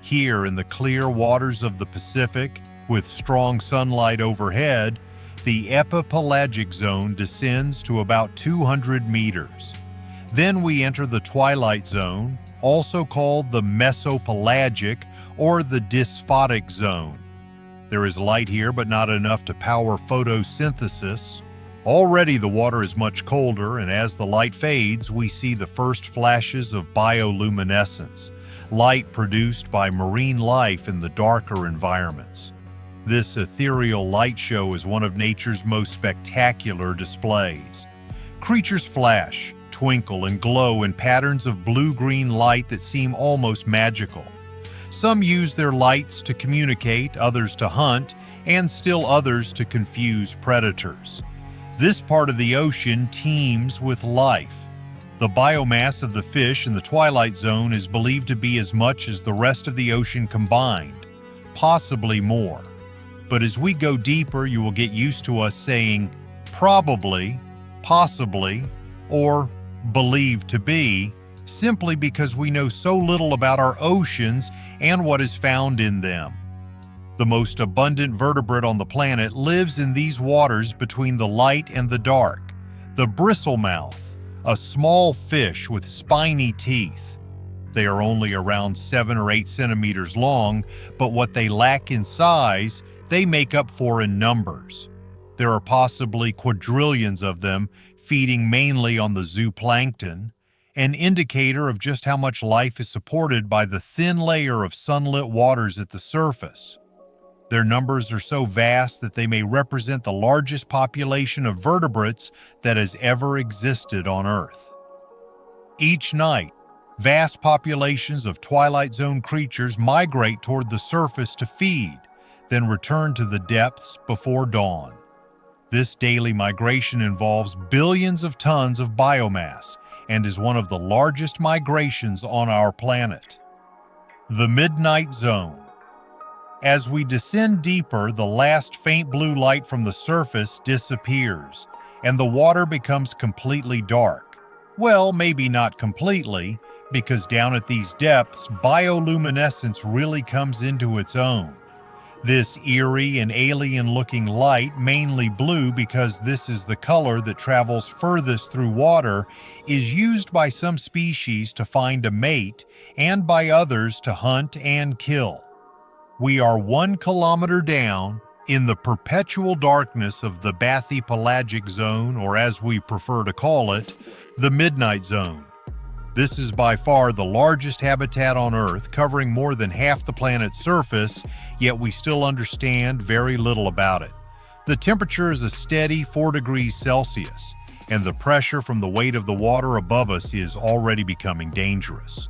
Here in the clear waters of the Pacific, with strong sunlight overhead, the epipelagic zone descends to about 200 meters. Then we enter the twilight zone, also called the mesopelagic or the dysphotic zone. There is light here, but not enough to power photosynthesis. Already the water is much colder, and as the light fades, we see the first flashes of bioluminescence, light produced by marine life in the darker environments. This ethereal light show is one of nature's most spectacular displays. Creatures flash, twinkle, and glow in patterns of blue-green light that seem almost magical. Some use their lights to communicate, others to hunt, and still others to confuse predators. This part of the ocean teems with life. The biomass of the fish in the twilight zone is believed to be as much as the rest of the ocean combined, possibly more. But as we go deeper, you will get used to us saying probably, possibly, or believed to be, simply because we know so little about our oceans and what is found in them. The most abundant vertebrate on the planet lives in these waters between the light and the dark. The bristlemouth, a small fish with spiny teeth. They are only around 7 or 8 centimeters long, but what they lack in size, they make up for in numbers. There are possibly quadrillions of them, feeding mainly on the zooplankton, an indicator of just how much life is supported by the thin layer of sunlit waters at the surface. Their numbers are so vast that they may represent the largest population of vertebrates that has ever existed on Earth. Each night, vast populations of twilight zone creatures migrate toward the surface to feed, then return to the depths before dawn. This daily migration involves billions of tons of biomass and is one of the largest migrations on our planet. The Midnight Zone. As we descend deeper, the last faint blue light from the surface disappears, and the water becomes completely dark. Well, maybe not completely, because down at these depths, bioluminescence really comes into its own. This eerie and alien-looking light, mainly blue because this is the color that travels furthest through water, is used by some species to find a mate and by others to hunt and kill. We are 1 kilometer down in the perpetual darkness of the bathypelagic zone, or as we prefer to call it, the Midnight Zone. This is by far the largest habitat on Earth, covering more than half the planet's surface, yet we still understand very little about it. The temperature is a steady 4 degrees Celsius, and the pressure from the weight of the water above us is already becoming dangerous.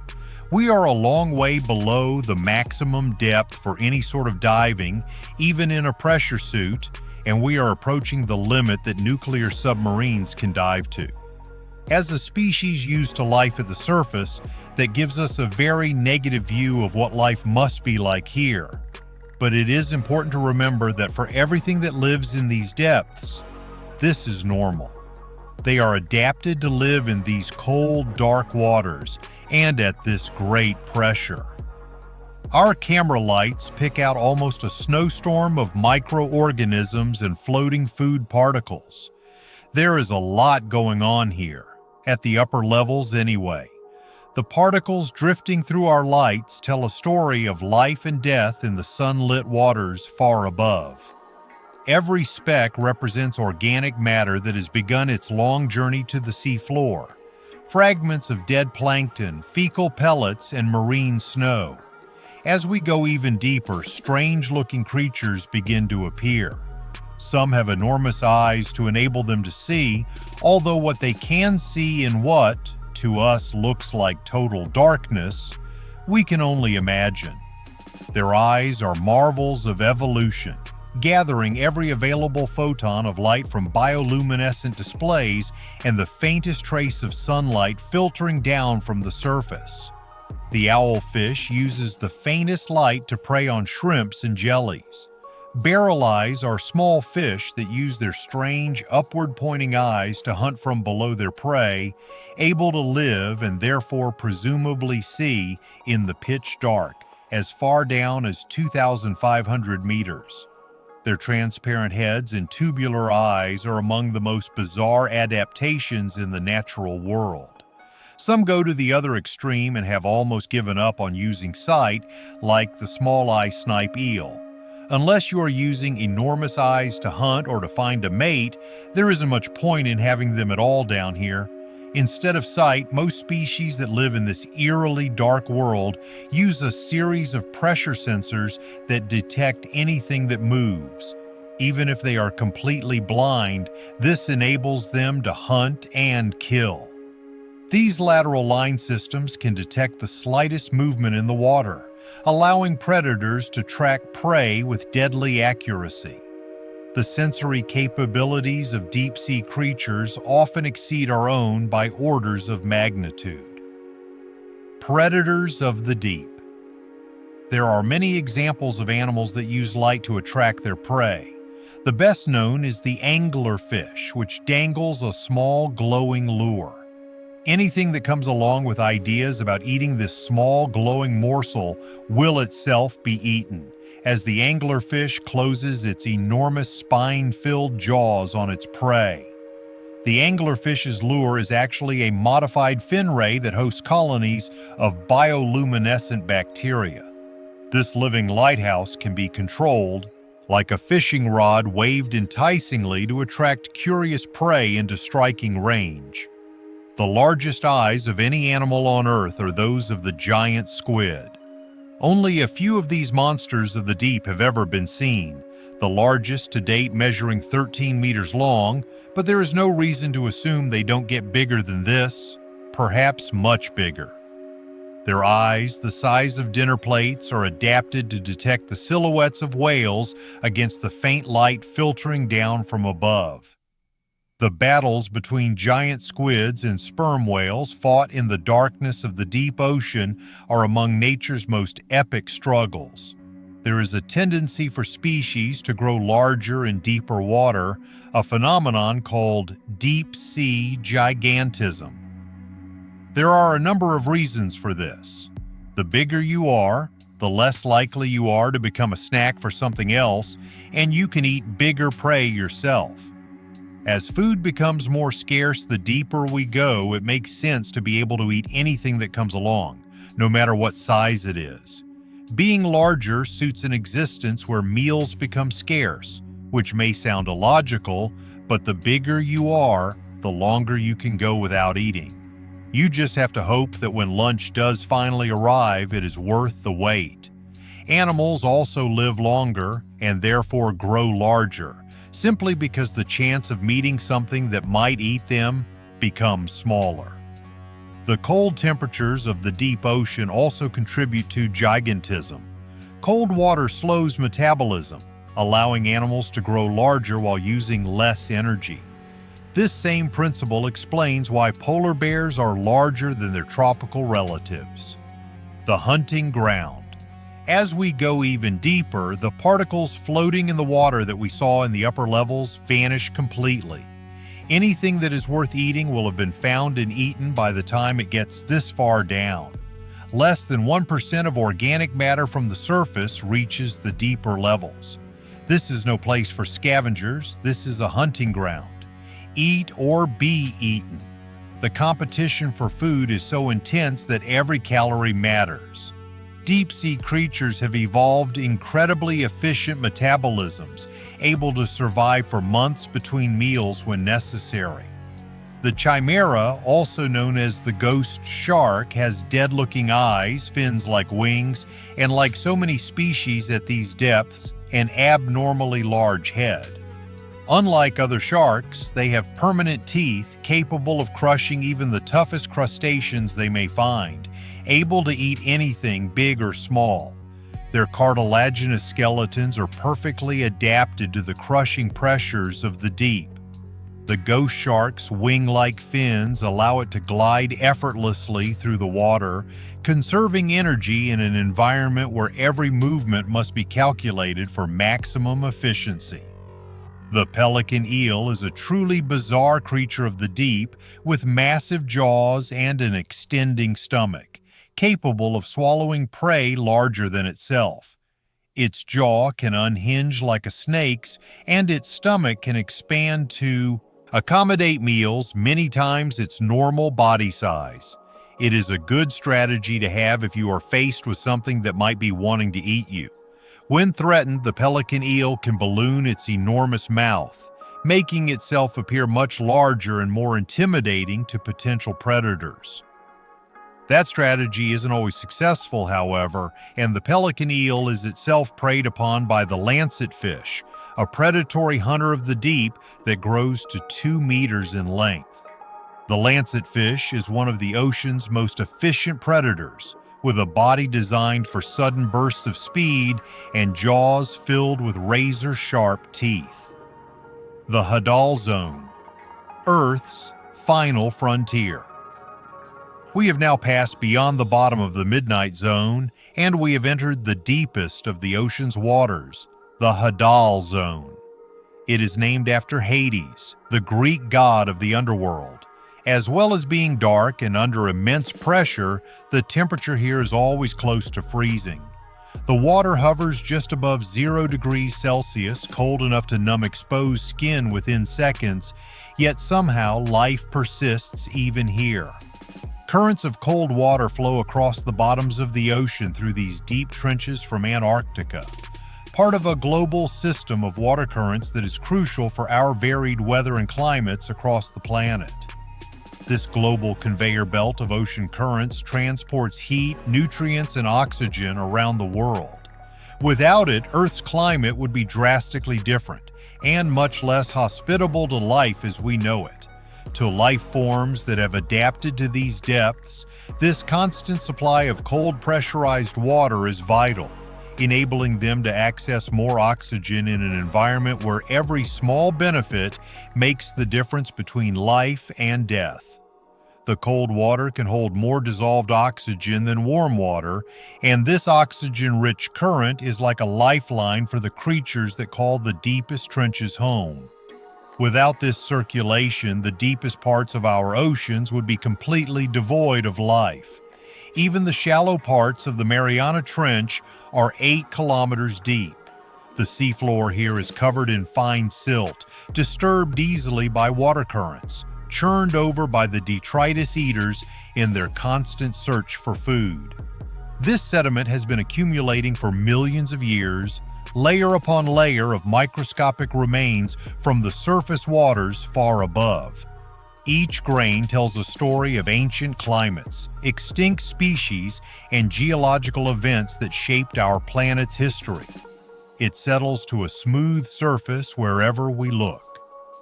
We are a long way below the maximum depth for any sort of diving, even in a pressure suit, and we are approaching the limit that nuclear submarines can dive to. As a species used to life at the surface, that gives us a very negative view of what life must be like here. But it is important to remember that for everything that lives in these depths, this is normal. They are adapted to live in these cold, dark waters and at this great pressure. Our camera lights pick out almost a snowstorm of microorganisms and floating food particles. There is a lot going on here, at the upper levels anyway. The particles drifting through our lights tell a story of life and death in the sunlit waters far above. Every speck represents organic matter that has begun its long journey to the seafloor. Fragments of dead plankton, fecal pellets, and marine snow. As we go even deeper, strange-looking creatures begin to appear. Some have enormous eyes to enable them to see, although what they can see in what, to us, looks like total darkness, we can only imagine. Their eyes are marvels of evolution, gathering every available photon of light from bioluminescent displays and the faintest trace of sunlight filtering down from the surface. The owlfish uses the faintest light to prey on shrimps and jellies. Barrel eyes are small fish that use their strange, upward-pointing eyes to hunt from below their prey, able to live and therefore presumably see in the pitch dark, as far down as 2,500 meters. Their transparent heads and tubular eyes are among the most bizarre adaptations in the natural world. Some go to the other extreme and have almost given up on using sight, like the small-eye snipe eel. Unless you are using enormous eyes to hunt or to find a mate, there isn't much point in having them at all down here. Instead of sight, most species that live in this eerily dark world use a series of pressure sensors that detect anything that moves. Even if they are completely blind, this enables them to hunt and kill. These lateral line systems can detect the slightest movement in the water, allowing predators to track prey with deadly accuracy. The sensory capabilities of deep-sea creatures often exceed our own by orders of magnitude. Predators of the deep. There are many examples of animals that use light to attract their prey. The best known is the anglerfish, which dangles a small glowing lure. Anything that comes along with ideas about eating this small glowing morsel will itself be eaten, as the anglerfish closes its enormous spine-filled jaws on its prey. The anglerfish's lure is actually a modified fin ray that hosts colonies of bioluminescent bacteria. This living lighthouse can be controlled, like a fishing rod waved enticingly to attract curious prey into striking range. The largest eyes of any animal on Earth are those of the giant squid. Only a few of these monsters of the deep have ever been seen, the largest to date measuring 13 meters long, but there is no reason to assume they don't get bigger than this, perhaps much bigger. Their eyes, the size of dinner plates, are adapted to detect the silhouettes of whales against the faint light filtering down from above. The battles between giant squids and sperm whales fought in the darkness of the deep ocean are among nature's most epic struggles. There is a tendency for species to grow larger in deeper water, a phenomenon called deep-sea gigantism. There are a number of reasons for this. The bigger you are, the less likely you are to become a snack for something else, and you can eat bigger prey yourself. As food becomes more scarce the deeper we go, it makes sense to be able to eat anything that comes along, no matter what size it is. Being larger suits an existence where meals become scarce, which may sound illogical, but the bigger you are, the longer you can go without eating. You just have to hope that when lunch does finally arrive, it is worth the wait. Animals also live longer and therefore grow larger, simply because the chance of meeting something that might eat them becomes smaller. The cold temperatures of the deep ocean also contribute to gigantism. Cold water slows metabolism, allowing animals to grow larger while using less energy. This same principle explains why polar bears are larger than their tropical relatives. The hunting ground. As we go even deeper, the particles floating in the water that we saw in the upper levels vanish completely. Anything that is worth eating will have been found and eaten by the time it gets this far down. Less than 1% of organic matter from the surface reaches the deeper levels. This is no place for scavengers, this is a hunting ground. Eat or be eaten. The competition for food is so intense that every calorie matters. Deep-sea creatures have evolved incredibly efficient metabolisms, able to survive for months between meals when necessary. The chimera, also known as the ghost shark, has dead-looking eyes, fins like wings, and like so many species at these depths, an abnormally large head. Unlike other sharks, they have permanent teeth capable of crushing even the toughest crustaceans they may find, able to eat anything big or small. Their cartilaginous skeletons are perfectly adapted to the crushing pressures of the deep. The ghost shark's wing-like fins allow it to glide effortlessly through the water, conserving energy in an environment where every movement must be calculated for maximum efficiency. The pelican eel is a truly bizarre creature of the deep with massive jaws and an extending stomach, capable of swallowing prey larger than itself. Its jaw can unhinge like a snake's, and its stomach can expand to accommodate meals many times its normal body size. It is a good strategy to have if you are faced with something that might be wanting to eat you. When threatened, the pelican eel can balloon its enormous mouth, making itself appear much larger and more intimidating to potential predators. That strategy isn't always successful, however, and the pelican eel is itself preyed upon by the lancetfish, a predatory hunter of the deep that grows to 2 meters in length. The lancetfish is one of the ocean's most efficient predators, with a body designed for sudden bursts of speed and jaws filled with razor-sharp teeth. The Hadal Zone, Earth's final frontier. We have now passed beyond the bottom of the midnight zone, and we have entered the deepest of the ocean's waters, the Hadal Zone. It is named after Hades, the Greek god of the underworld. As well as being dark and under immense pressure, the temperature here is always close to freezing. The water hovers just above 0 degrees Celsius, cold enough to numb exposed skin within seconds, yet somehow life persists even here. Currents of cold water flow across the bottoms of the ocean through these deep trenches from Antarctica, part of a global system of water currents that is crucial for our varied weather and climates across the planet. This global conveyor belt of ocean currents transports heat, nutrients, and oxygen around the world. Without it, Earth's climate would be drastically different and much less hospitable to life as we know it. To life forms that have adapted to these depths, this constant supply of cold pressurized water is vital, enabling them to access more oxygen in an environment where every small benefit makes the difference between life and death. The cold water can hold more dissolved oxygen than warm water, and this oxygen-rich current is like a lifeline for the creatures that call the deepest trenches home. Without this circulation, the deepest parts of our oceans would be completely devoid of life. Even the shallow parts of the Mariana Trench are 8 kilometers deep. The seafloor here is covered in fine silt, disturbed easily by water currents, churned over by the detritus eaters in their constant search for food. This sediment has been accumulating for millions of years, layer upon layer of microscopic remains from the surface waters far above. Each grain tells a story of ancient climates, extinct species, and geological events that shaped our planet's history. It settles to a smooth surface wherever we look.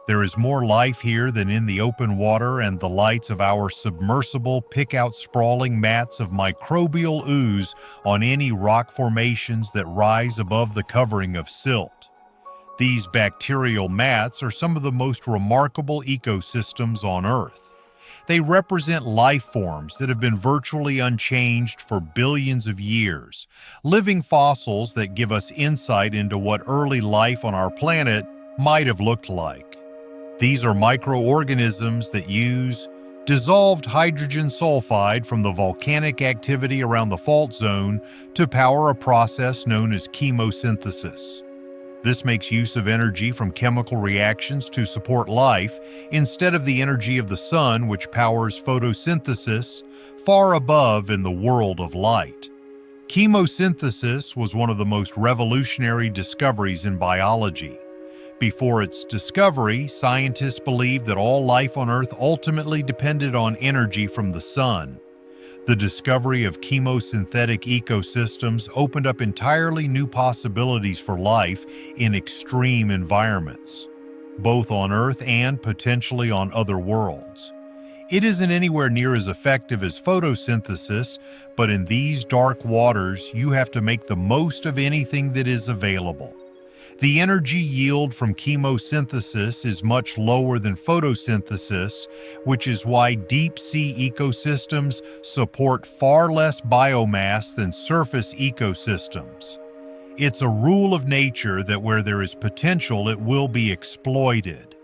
There is more life here than in the open water, and the lights of our submersible pick out sprawling mats of microbial ooze on any rock formations that rise above the covering of silt. These bacterial mats are some of the most remarkable ecosystems on Earth. They represent life forms that have been virtually unchanged for billions of years, living fossils that give us insight into what early life on our planet might have looked like. These are microorganisms that use dissolved hydrogen sulfide from the volcanic activity around the fault zone to power a process known as chemosynthesis. This makes use of energy from chemical reactions to support life instead of the energy of the sun, which powers photosynthesis far above in the world of light. Chemosynthesis was one of the most revolutionary discoveries in biology. Before its discovery, scientists believed that all life on Earth ultimately depended on energy from the sun. The discovery of chemosynthetic ecosystems opened up entirely new possibilities for life in extreme environments, both on Earth and potentially on other worlds. It isn't anywhere near as effective as photosynthesis, but in these dark waters, you have to make the most of anything that is available. The energy yield from chemosynthesis is much lower than photosynthesis, which is why deep-sea ecosystems support far less biomass than surface ecosystems. It's a rule of nature that where there is potential, it will be exploited.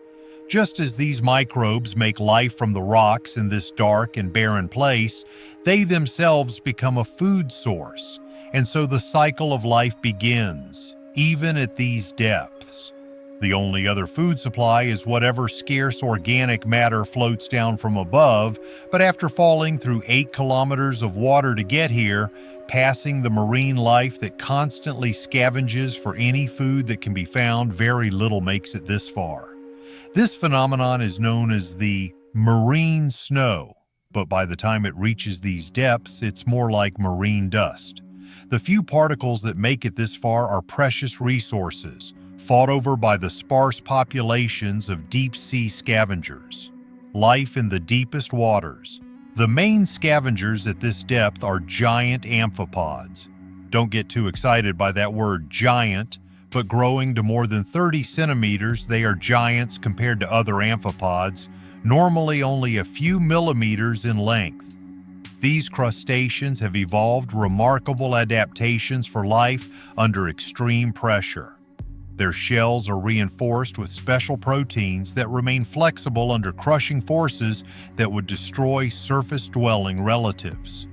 Just as these microbes make life from the rocks in this dark and barren place, they themselves become a food source, and so the cycle of life begins, even at these depths. The only other food supply is whatever scarce organic matter floats down from above, but after falling through 8 kilometers of water to get here, passing the marine life that constantly scavenges for any food that can be found, very little makes it this far. This phenomenon is known as the marine snow, but by the time it reaches these depths, it's more like marine dust. The few particles that make it this far are precious resources, fought over by the sparse populations of deep-sea scavengers. Life in the deepest waters. The main scavengers at this depth are giant amphipods. Don't get too excited by that word giant, but growing to more than 30 centimeters, they are giants compared to other amphipods, normally only a few millimeters in length. These crustaceans have evolved remarkable adaptations for life under extreme pressure. Their shells are reinforced with special proteins that remain flexible under crushing forces that would destroy surface-dwelling relatives.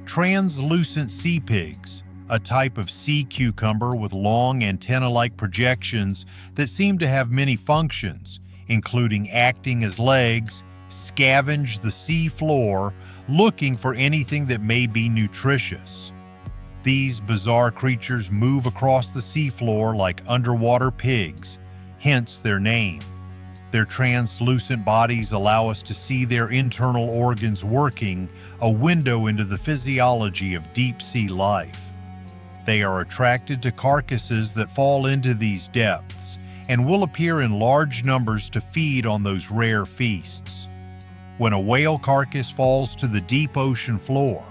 Translucent sea pigs, a type of sea cucumber with long antenna-like projections that seem to have many functions, including acting as legs, scavenge the sea floor, looking for anything that may be nutritious. These bizarre creatures move across the seafloor like underwater pigs, hence their name. Their translucent bodies allow us to see their internal organs working, a window into the physiology of deep-sea life. They are attracted to carcasses that fall into these depths and will appear in large numbers to feed on those rare feasts. When a whale carcass falls to the deep ocean floor,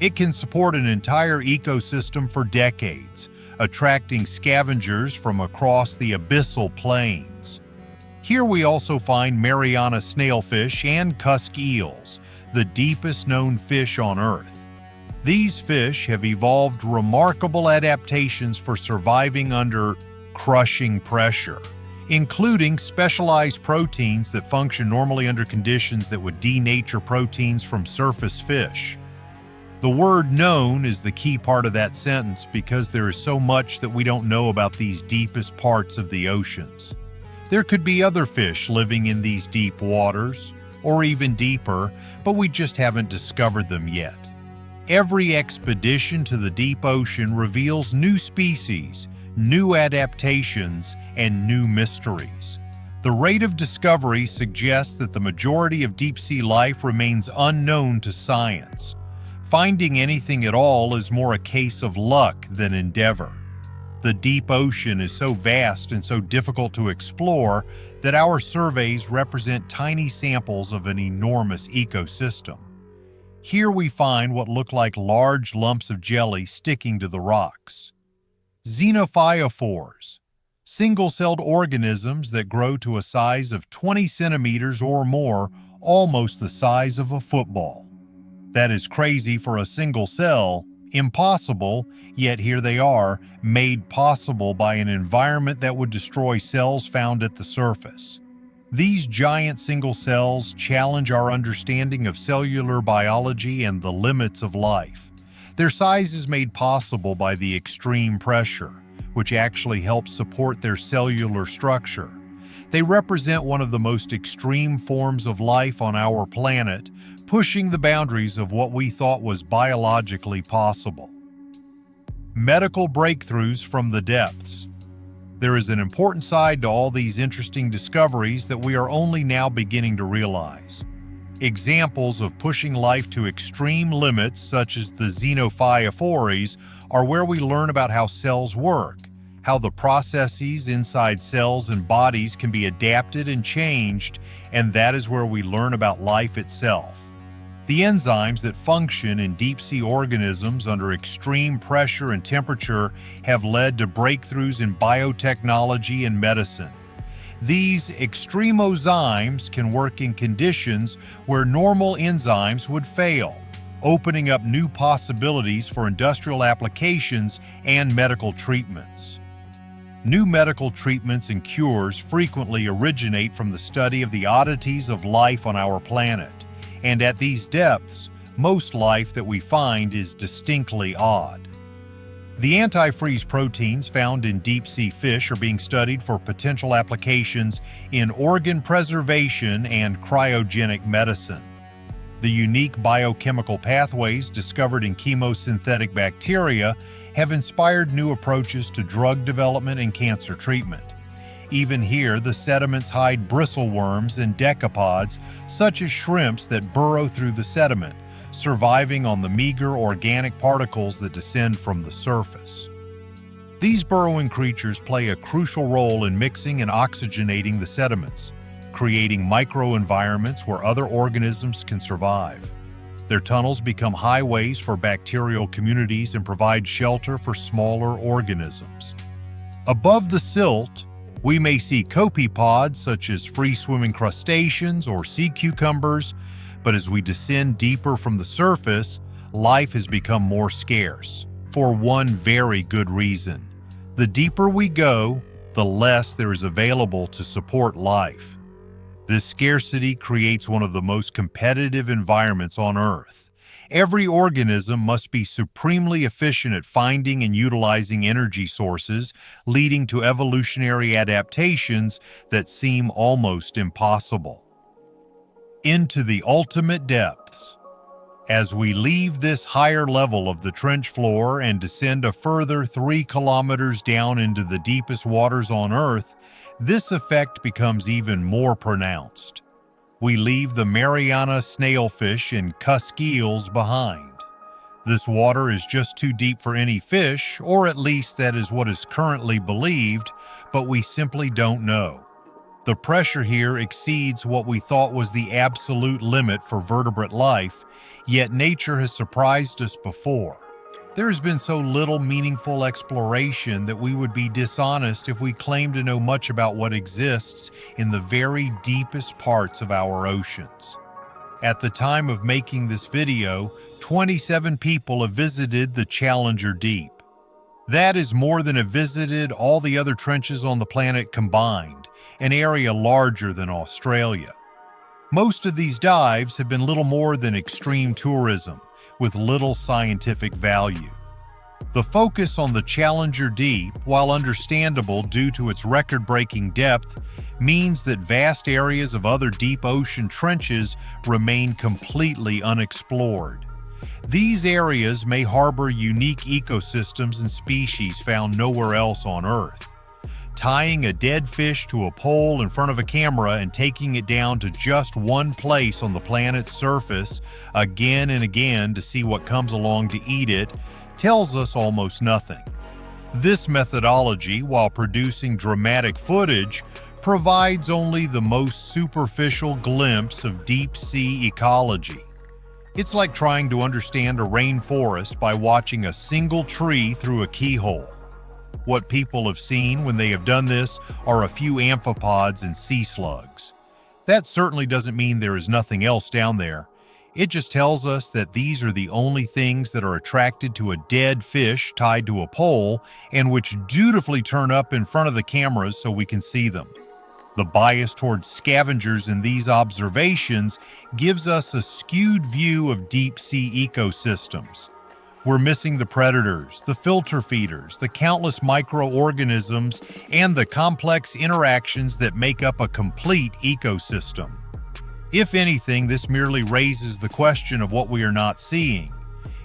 it can support an entire ecosystem for decades, attracting scavengers from across the abyssal plains. Here we also find Mariana snailfish and cusk eels, the deepest known fish on Earth. These fish have evolved remarkable adaptations for surviving under crushing pressure, including specialized proteins that function normally under conditions that would denature proteins from surface fish. The word known is the key part of that sentence because there is so much that we don't know about these deepest parts of the oceans. There could be other fish living in these deep waters, or even deeper, but we just haven't discovered them yet. Every expedition to the deep ocean reveals new species, new adaptations, and new mysteries. The rate of discovery suggests that the majority of deep-sea life remains unknown to science. Finding anything at all is more a case of luck than endeavor. The deep ocean is so vast and so difficult to explore that our surveys represent tiny samples of an enormous ecosystem. Here we find what look like large lumps of jelly sticking to the rocks. Xenophyophores, single-celled organisms that grow to a size of 20 centimeters or more, almost the size of a football. That is crazy for a single cell, impossible, yet here they are, made possible by an environment that would destroy cells found at the surface. These giant single cells challenge our understanding of cellular biology and the limits of life. Their size is made possible by the extreme pressure, which actually helps support their cellular structure. They represent one of the most extreme forms of life on our planet, pushing the boundaries of what we thought was biologically possible. Medical breakthroughs from the depths. There is an important side to all these interesting discoveries that we are only now beginning to realize. Examples of pushing life to extreme limits, such as the xenophyophores, are where we learn about how cells work, how the processes inside cells and bodies can be adapted and changed, and that is where we learn about life itself. The enzymes that function in deep-sea organisms under extreme pressure and temperature have led to breakthroughs in biotechnology and medicine. These extremozymes can work in conditions where normal enzymes would fail, opening up new possibilities for industrial applications and medical treatments. New medical treatments and cures frequently originate from the study of the oddities of life on our planet. And at these depths, most life that we find is distinctly odd. The antifreeze proteins found in deep-sea fish are being studied for potential applications in organ preservation and cryogenic medicine. The unique biochemical pathways discovered in chemosynthetic bacteria have inspired new approaches to drug development and cancer treatment. Even here, the sediments hide bristleworms and decapods, such as shrimps that burrow through the sediment, surviving on the meager organic particles that descend from the surface. These burrowing creatures play a crucial role in mixing and oxygenating the sediments, creating microenvironments where other organisms can survive. Their tunnels become highways for bacterial communities and provide shelter for smaller organisms. Above the silt, we may see copepods such as free-swimming crustaceans or sea cucumbers, but as we descend deeper from the surface, life has become more scarce, for one very good reason. The deeper we go, the less there is available to support life. This scarcity creates one of the most competitive environments on Earth, Every organism must be supremely efficient at finding and utilizing energy sources, leading to evolutionary adaptations that seem almost impossible. Into the ultimate depths. As we leave this higher level of the trench floor and descend a further 3 kilometers down into the deepest waters on Earth, this effect becomes even more pronounced. We leave the Mariana snailfish and cusk eels behind. This water is just too deep for any fish, or at least that is what is currently believed, but we simply don't know. The pressure here exceeds what we thought was the absolute limit for vertebrate life, yet nature has surprised us before. There has been so little meaningful exploration that we would be dishonest if we claimed to know much about what exists in the very deepest parts of our oceans. At the time of making this video, 27 people have visited the Challenger Deep. That is more than have visited all the other trenches on the planet combined, an area larger than Australia. Most of these dives have been little more than extreme tourism, with little scientific value. The focus on the Challenger Deep, while understandable due to its record-breaking depth, means that vast areas of other deep ocean trenches remain completely unexplored. These areas may harbor unique ecosystems and species found nowhere else on Earth. Tying a dead fish to a pole in front of a camera and taking it down to just one place on the planet's surface again and again to see what comes along to eat it tells us almost nothing. This methodology, while producing dramatic footage, provides only the most superficial glimpse of deep-sea ecology. It's like trying to understand a rainforest by watching a single tree through a keyhole. What people have seen when they have done this are a few amphipods and sea slugs. That certainly doesn't mean there is nothing else down there. It just tells us that these are the only things that are attracted to a dead fish tied to a pole and which dutifully turn up in front of the cameras so we can see them. The bias towards scavengers in these observations gives us a skewed view of deep-sea ecosystems. We're missing the predators, the filter feeders, the countless microorganisms, and the complex interactions that make up a complete ecosystem. If anything, this merely raises the question of what we are not seeing.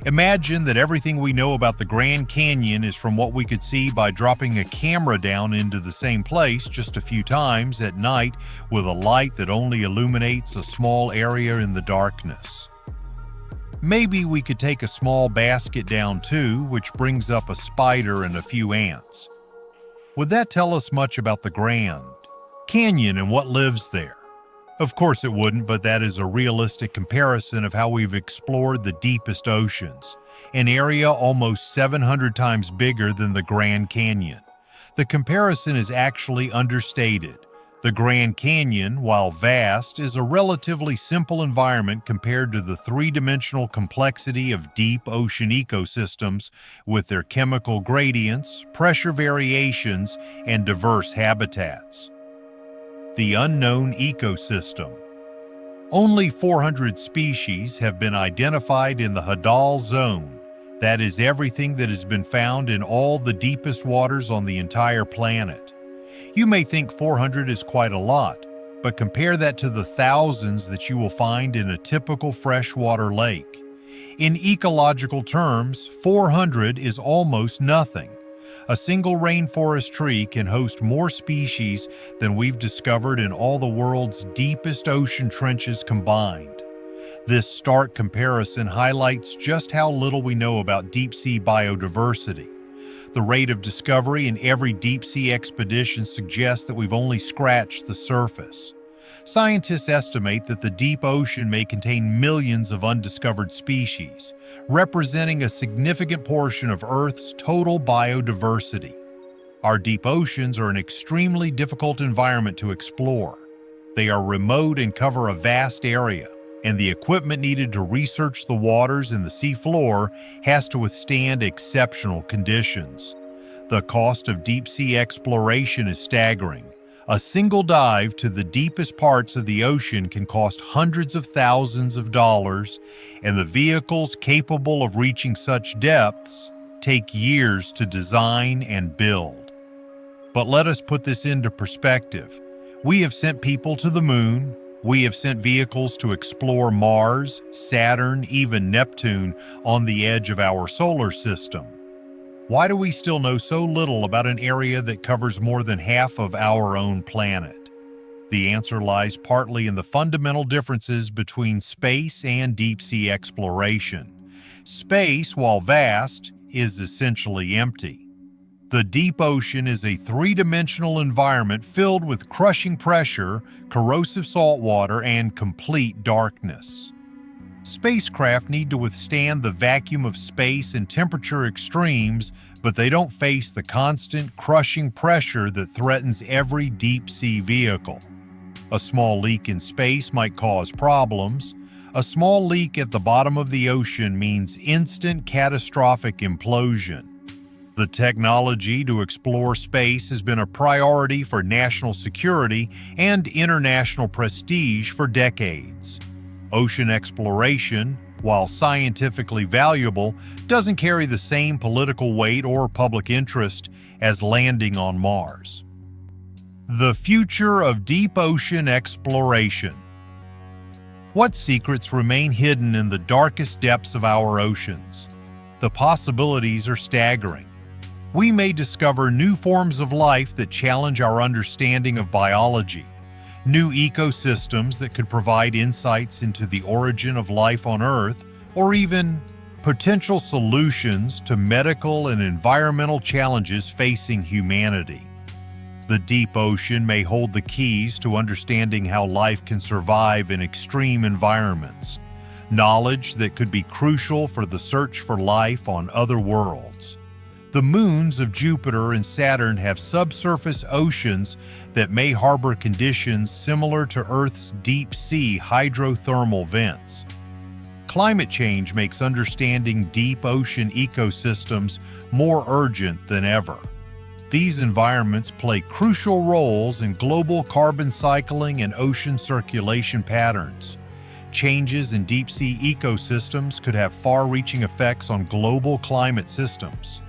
Imagine that everything we know about the Grand Canyon is from what we could see by dropping a camera down into the same place just a few times at night with a light that only illuminates a small area in the darkness. Maybe we could take a small basket down too, which brings up a spider and a few ants. Would that tell us much about the Grand Canyon and what lives there? Of course it wouldn't, but that is a realistic comparison of how we've explored the deepest oceans, an area almost 700 times bigger than the Grand Canyon. The comparison is actually understated. The Grand Canyon, while vast, is a relatively simple environment compared to the three-dimensional complexity of deep ocean ecosystems with their chemical gradients, pressure variations, and diverse habitats. The unknown ecosystem. Only 400 species have been identified in the Hadal Zone. That is everything that has been found in all the deepest waters on the entire planet. You may think 400 is quite a lot, but compare that to the thousands that you will find in a typical freshwater lake. In ecological terms, 400 is almost nothing. A single rainforest tree can host more species than we've discovered in all the world's deepest ocean trenches combined. This stark comparison highlights just how little we know about deep-sea biodiversity. The rate of discovery in every deep-sea expedition suggests that we've only scratched the surface. Scientists estimate that the deep ocean may contain millions of undiscovered species, representing a significant portion of Earth's total biodiversity. Our deep oceans are an extremely difficult environment to explore. They are remote and cover a vast area, and the equipment needed to research the waters and the seafloor has to withstand exceptional conditions. The cost of deep-sea exploration is staggering. A single dive to the deepest parts of the ocean can cost hundreds of thousands of dollars, and the vehicles capable of reaching such depths take years to design and build. But let us put this into perspective. We have sent people to the moon. We have sent vehicles to explore Mars, Saturn, even Neptune on the edge of our solar system. Why do we still know so little about an area that covers more than half of our own planet? The answer lies partly in the fundamental differences between space and deep-sea exploration. Space, while vast, is essentially empty. The deep ocean is a three-dimensional environment filled with crushing pressure, corrosive salt water, and complete darkness. Spacecraft need to withstand the vacuum of space and temperature extremes, but they don't face the constant, crushing pressure that threatens every deep-sea vehicle. A small leak in space might cause problems. A small leak at the bottom of the ocean means instant, catastrophic implosion. The technology to explore space has been a priority for national security and international prestige for decades. Ocean exploration, while scientifically valuable, doesn't carry the same political weight or public interest as landing on Mars. The future of deep ocean exploration. What secrets remain hidden in the darkest depths of our oceans? The possibilities are staggering. We may discover new forms of life that challenge our understanding of biology, new ecosystems that could provide insights into the origin of life on Earth, or even potential solutions to medical and environmental challenges facing humanity. The deep ocean may hold the keys to understanding how life can survive in extreme environments, knowledge that could be crucial for the search for life on other worlds. The moons of Jupiter and Saturn have subsurface oceans that may harbor conditions similar to Earth's deep-sea hydrothermal vents. Climate change makes understanding deep ocean ecosystems more urgent than ever. These environments play crucial roles in global carbon cycling and ocean circulation patterns. Changes in deep-sea ecosystems could have far-reaching effects on global climate systems.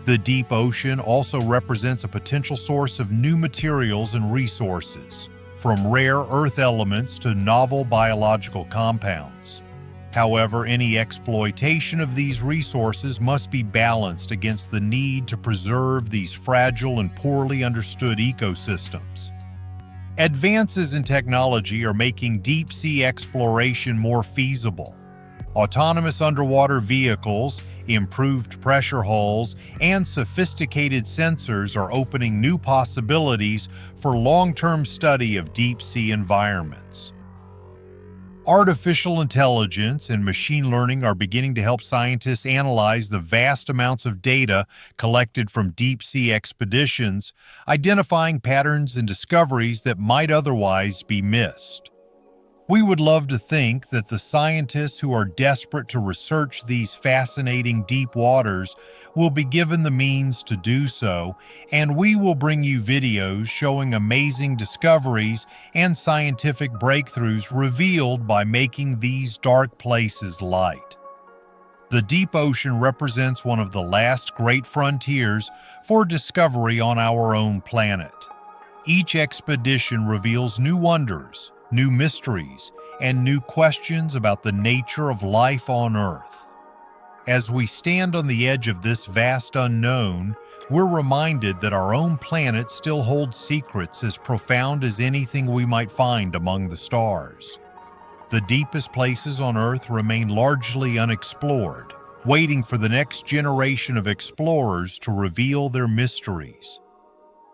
The deep ocean also represents a potential source of new materials and resources, from rare earth elements to novel biological compounds. However, any exploitation of these resources must be balanced against the need to preserve these fragile and poorly understood ecosystems. Advances in technology are making deep-sea exploration more feasible. Autonomous underwater vehicles, improved pressure hulls, and sophisticated sensors are opening new possibilities for long-term study of deep-sea environments. Artificial intelligence and machine learning are beginning to help scientists analyze the vast amounts of data collected from deep-sea expeditions, identifying patterns and discoveries that might otherwise be missed. We would love to think that the scientists who are desperate to research these fascinating deep waters will be given the means to do so, and we will bring you videos showing amazing discoveries and scientific breakthroughs revealed by making these dark places light. The deep ocean represents one of the last great frontiers for discovery on our own planet. Each expedition reveals new wonders, new mysteries, and new questions about the nature of life on Earth. As we stand on the edge of this vast unknown, we're reminded that our own planet still holds secrets as profound as anything we might find among the stars. The deepest places on Earth remain largely unexplored, waiting for the next generation of explorers to reveal their mysteries.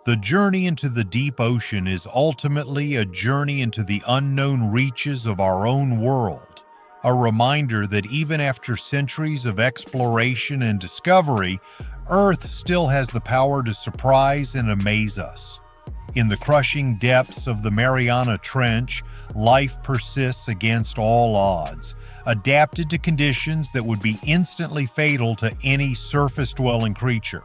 The journey into the deep ocean is ultimately a journey into the unknown reaches of our own world, a reminder that even after centuries of exploration and discovery, Earth still has the power to surprise and amaze us. In the crushing depths of the Mariana Trench, life persists against all odds, adapted to conditions that would be instantly fatal to any surface-dwelling creature.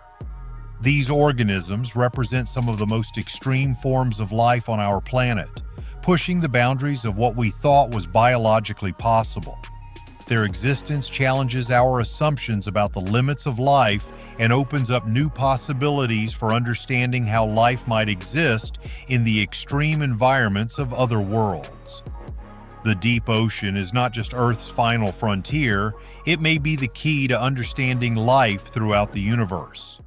These organisms represent some of the most extreme forms of life on our planet, pushing the boundaries of what we thought was biologically possible. Their existence challenges our assumptions about the limits of life and opens up new possibilities for understanding how life might exist in the extreme environments of other worlds. The deep ocean is not just Earth's final frontier, it may be the key to understanding life throughout the universe.